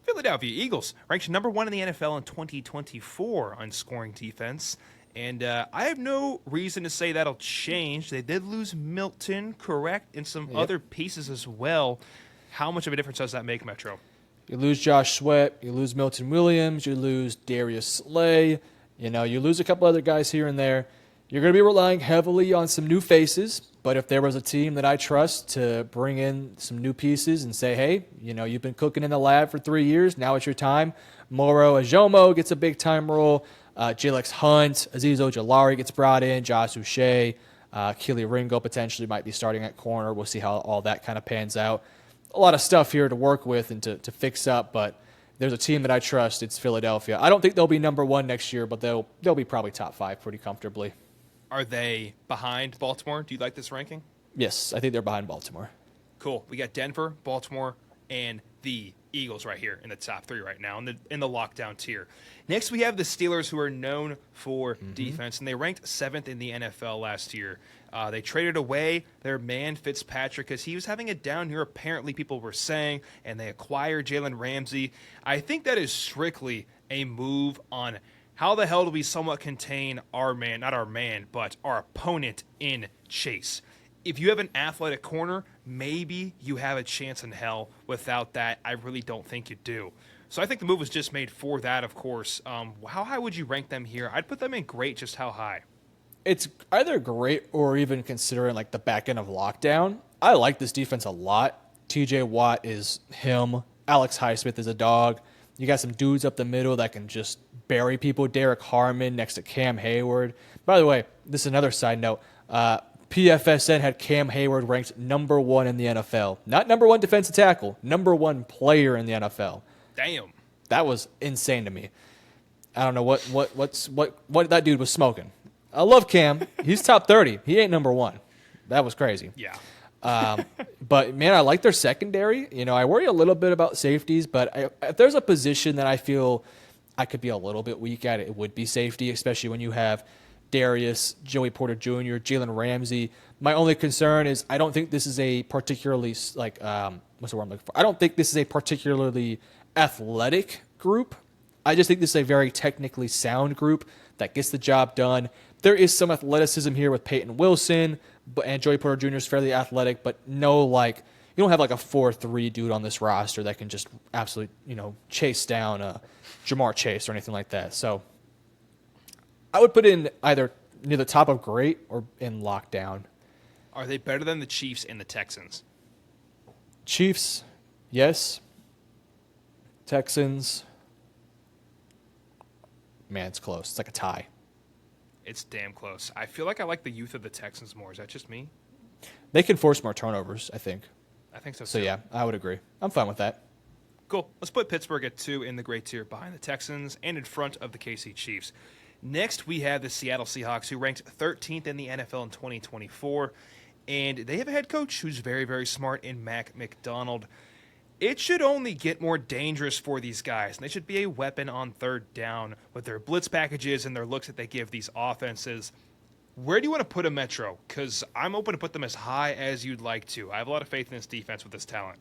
Philadelphia Eagles, ranked number 1 in the NFL in 2024 on scoring defense. And I have no reason to say that'll change. They did lose Milton, correct, and some other pieces as well. How much of a difference does that make, Metro? You lose Josh Sweat, you lose Milton Williams, you lose Darius Slay, you lose a couple other guys here and there. You're going to be relying heavily on some new faces, but if there was a team that I trust to bring in some new pieces and say, hey, you've been cooking in the lab for 3 years, now it's your time. Moro Ajomo gets a big-time role. Jalex Hunt, Azeez Ojulari gets brought in. Josh Uche, Keely Ringo potentially might be starting at corner. We'll see how all that kind of pans out. A lot of stuff here to work with and to fix up, but there's a team that I trust. It's Philadelphia. I don't think they'll be number 1 next year, but they'll be probably top 5 pretty comfortably. Are they behind Baltimore? Do you like this ranking? Yes, I think they're behind Baltimore. Cool. We got Denver, Baltimore, and the Eagles right here in the top 3 right now in the lockdown tier. Next, we have the Steelers, who are known for defense, and they ranked 7th in the NFL last year. They traded away their man Fitzpatrick because he was having a down year, apparently people were saying, and they acquired Jalen Ramsey. I think that is strictly a move on how the hell do we somewhat contain our man, not our man, but our opponent in Chase. If you have an athletic corner, maybe you have a chance in hell. Without that, I really don't think you do. So I think the move was just made for that, of course. How high would you rank them here? I'd put them in great. Just how high? It's either great or even considering the back end of lockdown. I like this defense a lot. TJ Watt is him. Alex Highsmith is a dog. You got some dudes up the middle that can just bury people. Derek Harmon next to Cam Hayward. By the way, this is another side note. PFSN had Cam Hayward ranked number 1 in the NFL. Not number 1 defensive tackle, number 1 player in the NFL. Damn. That was insane to me. I don't know what that dude was smoking. I love Cam. He's top 30. He ain't number 1. That was crazy. Yeah. But, man, I like their secondary. I worry a little bit about safeties, but if there's a position that I feel I could be a little bit weak at, it would be safety, especially when you have Darius, Joey Porter Jr., Jalen Ramsey. My only concern is I don't think this is a particularly what's the word I'm looking for? I don't think this is a particularly athletic group. I just think this is a very technically sound group that gets the job done. There is some athleticism here with Peyton Wilson, and Joey Porter Jr. is fairly athletic, but no, you don't have a 4-3 dude on this roster that can just absolutely, chase down Jamar Chase or anything like that. So I would put in either near the top of great or in lockdown. Are they better than the Chiefs and the Texans? Chiefs, yes. Texans, man, it's close. It's like a tie. It's damn close. I feel like I like the youth of the Texans more. Is that just me? They can force more turnovers, I think. I think so, too. So, yeah, I would agree. I'm fine with that. Cool. Let's put Pittsburgh at 2 in the great tier behind the Texans and in front of the KC Chiefs. Next, we have the Seattle Seahawks, who ranked 13th in the NFL in 2024. And they have a head coach who's very, very smart in Mac McDonald. It should only get more dangerous for these guys, and they should be a weapon on third down with their blitz packages and their looks that they give these offenses. Where do you want to put a Metro? Because I'm open to put them as high as you'd like to. I have a lot of faith in this defense with this talent.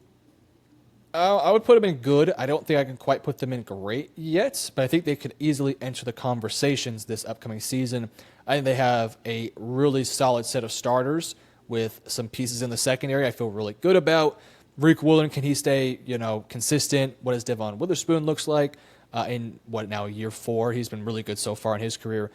I would put them in good. I don't think I can quite put them in great yet, but I think they could easily enter the conversations this upcoming season. I think they have a really solid set of starters with some pieces in the secondary I feel really good about. Reek Woolen, can he stay, consistent? What does Devon Witherspoon looks like in year 4? He's been really good so far in his career.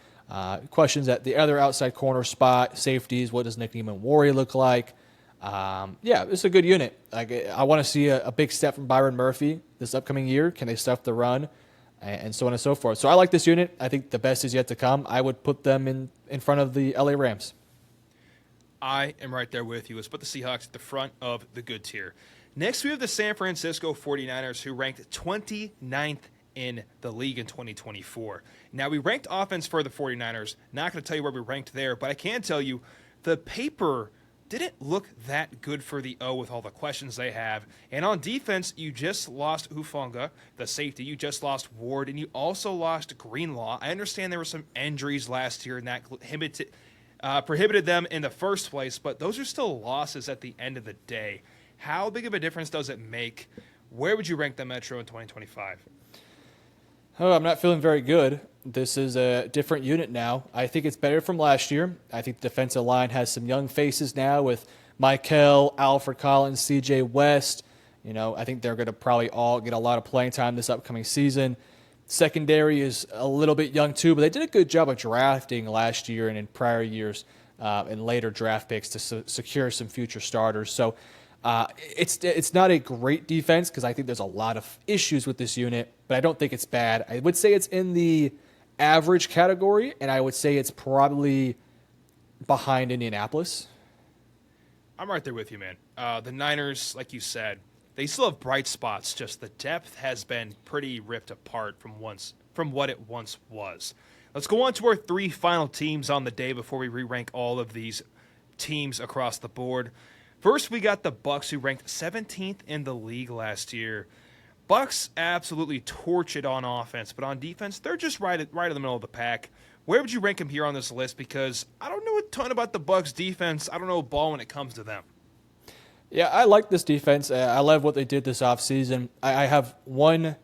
Questions at the other outside corner spot, safeties. What does Nick Niemann-Warry look like? It's a good unit. I want to see a big step from Byron Murphy this upcoming year. Can they stuff the run? And so on and so forth. So I like this unit. I think the best is yet to come. I would put them in front of the LA Rams. I am right there with you. Let's put the Seahawks at the front of the good tier. Next, we have the San Francisco 49ers, who ranked 29th in the league in 2024. Now, we ranked offense for the 49ers. Not going to tell you where we ranked there, but I can tell you the paper didn't look that good for the O with all the questions they have. And on defense, you just lost Hufanga, the safety. You just lost Ward, and you also lost Greenlaw. I understand there were some injuries last year, and that prohibited them in the first place, but those are still losses at the end of the day. How big of a difference does it make? Where would you rank the Metro in 2025? Oh, I'm not feeling very good. This is a different unit now. I think it's better from last year. I think the defensive line has some young faces now with Michael, Alfred Collins, CJ West. I think they're going to probably all get a lot of playing time this upcoming season. Secondary is a little bit young too, but they did a good job of drafting last year and in prior years and later draft picks to secure some future starters. So it's not a great defense because I think there's a lot of issues with this unit, but I don't think it's bad. I would say it's in the average category, and I would say it's probably behind Indianapolis. I'm right there with you, man. The Niners, like you said, they still have bright spots, just the depth has been pretty ripped apart from what it once was. Let's go on to our 3 final teams on the day before we re-rank all of these teams across the board. First, we got the Bucs, who ranked 17th in the league last year. Bucs absolutely torch it on offense, but on defense, they're just right in the middle of the pack. Where would you rank them here on this list? Because I don't know a ton about the Bucs defense. I don't know ball when it comes to them. Yeah, I like this defense. I love what they did this offseason. I have one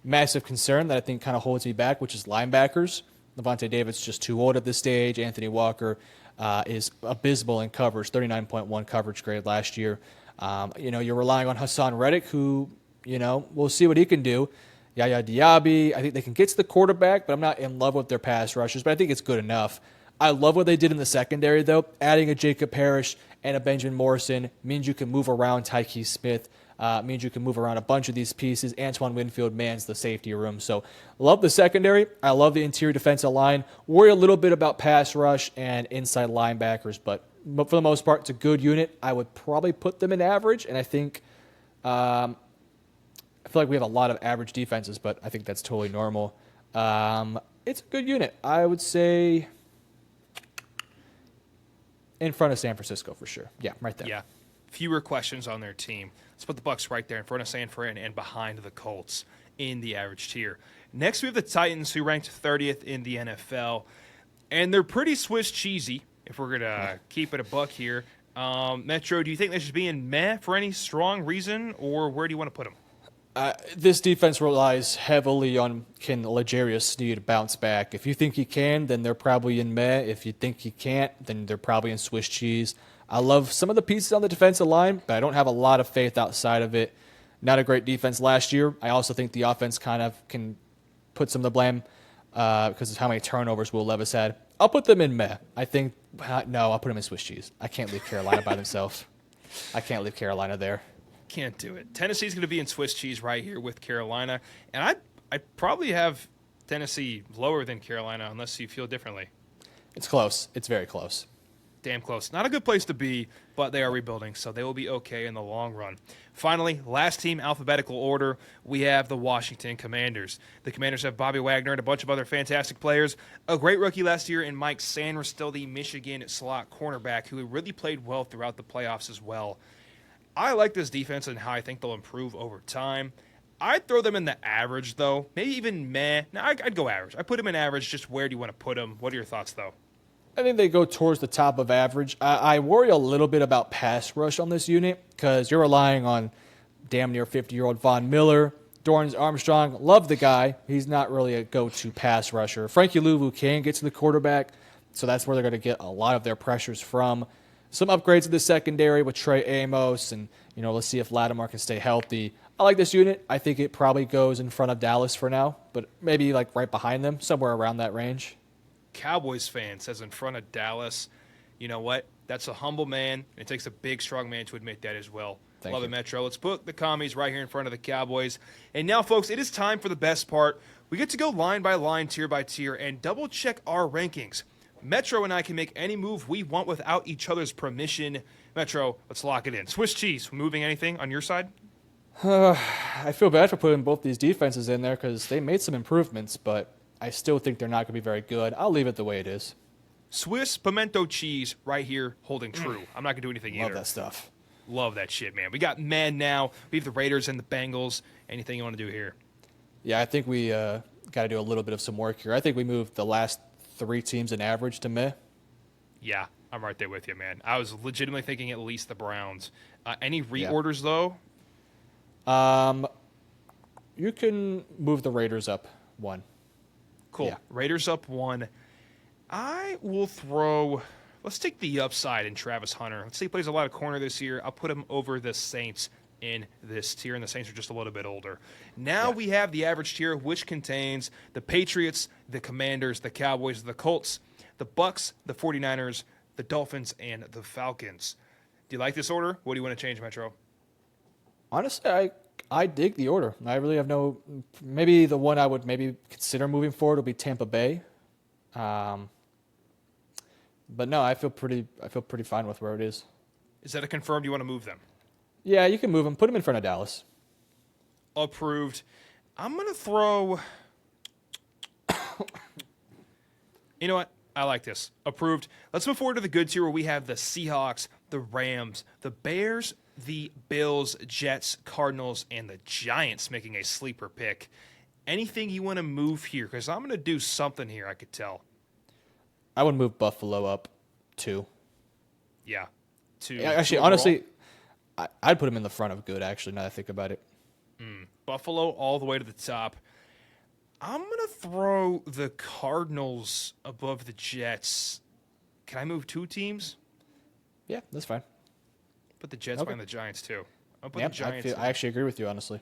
massive concern that I think kind of holds me back, which is linebackers. Levante David's just too old at this stage. Anthony Walker is abysmal in coverage, 39.1 coverage grade last year. You're relying on Hassan Reddick, who, we'll see what he can do. Yaya Diaby, I think they can get to the quarterback, but I'm not in love with their pass rushers, but I think it's good enough. I love what they did in the secondary, though. Adding a Jacob Parrish and a Benjamin Morrison means you can move around Tyke Smith, means you can move around a bunch of these pieces. Antoine Winfield mans the safety room. So love the secondary. I love the interior defensive line. Worry a little bit about pass rush and inside linebackers, but for the most part, it's a good unit. I would probably put them in average, and I think I feel like we have a lot of average defenses, but I think that's totally normal. It's a good unit. I would say in front of San Francisco for sure. Yeah, right there. Yeah, fewer questions on their team. Let's put the Bucs right there in front of San Fran and behind the Colts in the average tier. Next, we have the Titans, who ranked 30th in the NFL, and they're pretty Swiss cheesy. if we're gonna keep it a buck here. Metro, do you think they should be in meh for any strong reason, or where do you want to put them? This defense relies heavily on can L'Jarius Sneed bounce back. If you think he can, then they're probably in meh. If you think he can't, then they're probably in Swiss cheese. I love some of the pieces on the defensive line, but I don't have a lot of faith outside of it. Not a great defense last year. I also think the offense kind of can put some of the blame because of how many turnovers Will Levis had. I'll put them in meh. I think, no, I'll put them in Swiss cheese. I can't leave Carolina by themselves. I can't leave Carolina there. Can't do it. Tennessee's going to be in Swiss cheese right here with Carolina, and I probably have Tennessee lower than Carolina unless you feel differently. It's close. It's very close. Damn close. Not a good place to be, but they are rebuilding, so they will be okay in the long run. Finally, last team alphabetical order, we have the Washington Commanders. The Commanders have Bobby Wagner and a bunch of other fantastic players. A great rookie last year in Mike Sanders, still the Michigan slot cornerback, who really played well throughout the playoffs as well. I like this defense and how I think they'll improve over time. I'd throw them in the average, though. Maybe even meh. No, I'd go average. I put them in average. Just where do you want to put them? What are your thoughts, though? I think they go towards the top of average. I worry a little bit about pass rush on this unit because you're relying on damn near 50-year-old Von Miller. Dorrance Armstrong, love the guy. He's not really a go-to pass rusher. Frankie Louvu can get to the quarterback, so that's where they're going to get a lot of their pressures from. Some upgrades to the secondary with Trey Amos, and let's see if Lattimore can stay healthy. I like this unit. I think it probably goes in front of Dallas for now, but maybe like right behind them, somewhere around that range. Cowboys fan says in front of Dallas. You know what? That's a humble man. It takes a big, strong man to admit that as well. Love it, Metro. Let's put the commies right here in front of the Cowboys. And now, folks, it is time for the best part. We get to go line by line, tier by tier, and double-check our rankings. Metro and I can make any move we want without each other's permission. Metro, let's lock it in. Swiss cheese, moving anything on your side? I feel bad for putting both these defenses in there because they made some improvements, but I still think they're not going to be very good. I'll leave it the way it is. Swiss pimento cheese right here holding true. I'm not going to do anything either. Love that stuff. Love that shit, man. We got men now. We have the Raiders and the Bengals. Anything you want to do here? Yeah, I think we got to do a little bit of some work here. I think we moved the last 3 teams in average to meh. Yeah, I'm right there with you, man. I was legitimately thinking at least the Browns. Any reorders, though? You can move the Raiders up 1. Cool. Yeah. Raiders up 1. I will throw... Let's take the upside in Travis Hunter. Let's say he plays a lot of corner this year. I'll put him over the Saints in this tier, and the Saints are just a little bit older. Now we have the average tier, which contains the Patriots, the Commanders, the Cowboys, the Colts, the Bucks, the 49ers, the Dolphins, and the Falcons. Do you like this order? What do you want to change, Metro? Honestly, I dig the order. I really have no... Maybe the one I would maybe consider moving forward would be Tampa Bay. But no, I feel pretty fine with where it is. Is that a confirmed you want to move them? Yeah, you can move them. Put them in front of Dallas. Approved. I'm going to throw... You know what? I like this. Approved. Let's move forward to the good tier where we have the Seahawks, the Rams, the Bears, the Bills, Jets, Cardinals, and the Giants making a sleeper pick. Anything you want to move here? Because I'm going to do something here, I could tell. I would move Buffalo up 2. Yeah. 2. Actually, honestly, I'd put them in the front of good, actually, now that I think about it. Buffalo all the way to the top. I'm going to throw the Cardinals above the Jets. Can I move 2 teams? Yeah, that's fine. Put the Jets behind the Giants, too. I'll put Yeah, the Giants. I actually agree with you, honestly.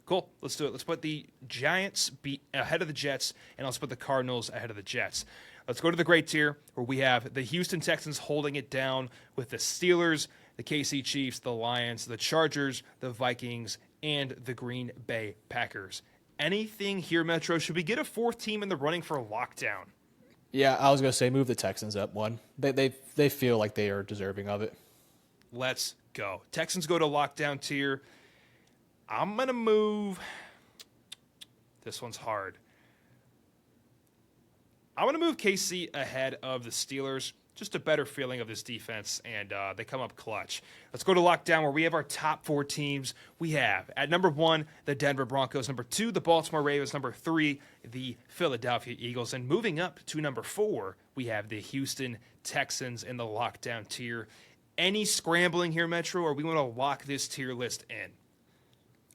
Cool. Let's do it. Let's put the Giants ahead of the Jets, and let's put the Cardinals ahead of the Jets. Let's go to the great tier where we have the Houston Texans holding it down with the Steelers, the KC Chiefs, the Lions, the Chargers, the Vikings, and the Green Bay Packers. Anything here, Metro? Should we get a 4th team in the running for lockdown? Yeah, I was going to say move the Texans up 1. They feel like they are deserving of it. Let's go. Texans go to lockdown tier. I'm going to move. This one's hard. I want to move KC ahead of the Steelers. just a better feeling of this defense, and they come up clutch. Let's go to lockdown, where we have our top 4 teams. We have, at number 1, the Denver Broncos. Number 2, the Baltimore Ravens. Number 3, the Philadelphia Eagles. And moving up to number 4, we have the Houston Texans in the lockdown tier. Any scrambling here, Metro, or we want to lock this tier list in?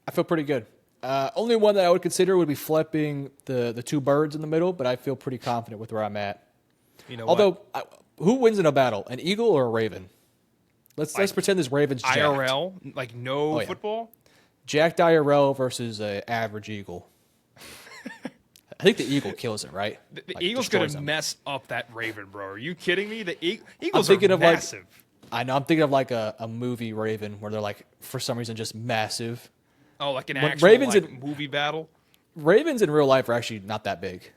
I feel pretty good. Only one that I would consider would be flipping the 2 birds in the middle, but I feel pretty confident with where I'm at. You know, although, who wins in a battle, an eagle or a raven? Let's pretend this Ravens jacked. IRL, like no football? Jacked IRL versus an average eagle. I think the eagle kills it, right? The Eagle's going to mess up that Raven, bro. Are you kidding me? The Eagles are massive. I know. I'm thinking of like a movie Raven where they're like, for some reason, just massive. Oh, like an actual movie battle? Ravens in real life are actually not that big.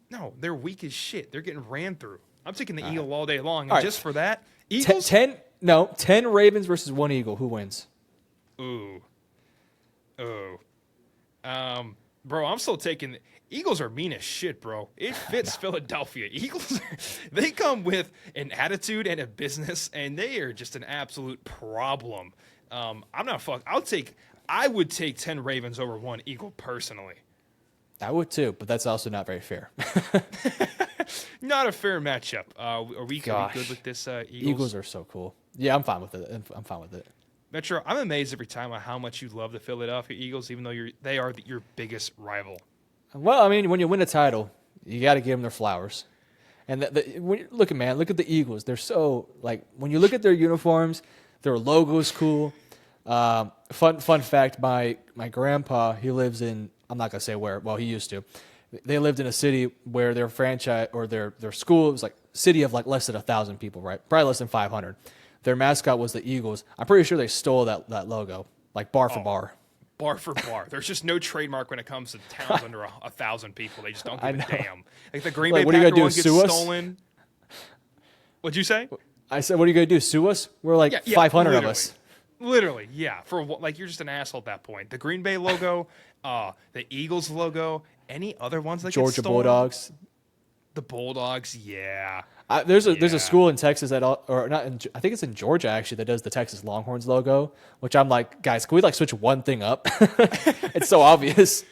No, they're weak as shit. They're getting ran through. I'm taking the Eagle all day long. And just for that, Eagles? 10 Ravens versus 1 Eagle. Who wins? Ooh. Bro, I'm still taking Eagles are mean as shit, bro. It fits Philadelphia. Eagles, they come with an attitude and a business, and they are just an absolute problem. I would take 10 Ravens over 1 Eagle personally. I would too, but that's also not very fair. Not a fair matchup. Are we good with this Eagles? Eagles are so cool. Yeah, I'm fine with it. I'm fine with it. Metro, I'm amazed every time at how much you love the Philadelphia Eagles, even though they are your biggest rival. Well, I mean, when you win a title, you got to give them their flowers. And look at the Eagles. They're so, like, when you look at their uniforms, their logo's cool. Fun fact, my grandpa, he lives in, I'm not going to say where, well, he used to. They lived in a city where their franchise, or their school, was like a city of like less than 1,000 people, right? Probably less than 500. Their mascot was the Eagles. I'm pretty sure they stole that logo, like bar for bar. Bar for bar. There's just no trademark when it comes to towns under 1,000 people. They just don't give a damn. Like the Green Bay Packer one gets stolen. What'd you say? I said, what are you going to do, sue us? We're like 500 of us. Literally, yeah. You're just an asshole at that point. The Green Bay logo, the Eagles logo, any other ones that Georgia get stolen? Bulldogs. The Bulldogs, yeah. There's a school in Texas I think it's in Georgia actually, that does the Texas Longhorns logo, which I'm like, guys, can we like switch one thing up? It's so obvious.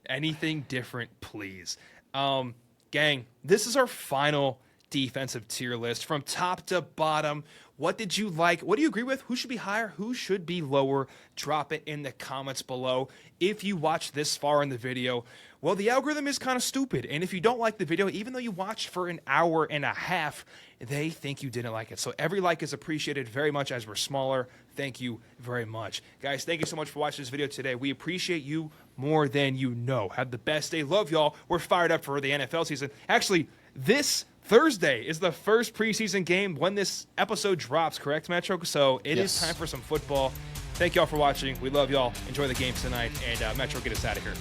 Anything different, please. Gang, this is our final defensive tier list from top to bottom. What did you like? What do you agree with? Who should be higher? Who should be lower? Drop it in the comments below. If you watched this far in the video, well, the algorithm is kind of stupid. And if you don't like the video, even though you watched for an hour and a half, they think you didn't like it. So every like is appreciated very much as we're smaller. Thank you very much. Guys, thank you so much for watching this video today. We appreciate you more than you know. Have the best day. Love y'all. We're fired up for the NFL season. Actually, this Thursday is the first preseason game when this episode drops, correct, Metro? So it is time for some football. Thank y'all for watching. We love y'all. Enjoy the games tonight. And Metro, get us out of here.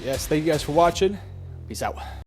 Yes, thank you guys for watching. Peace out.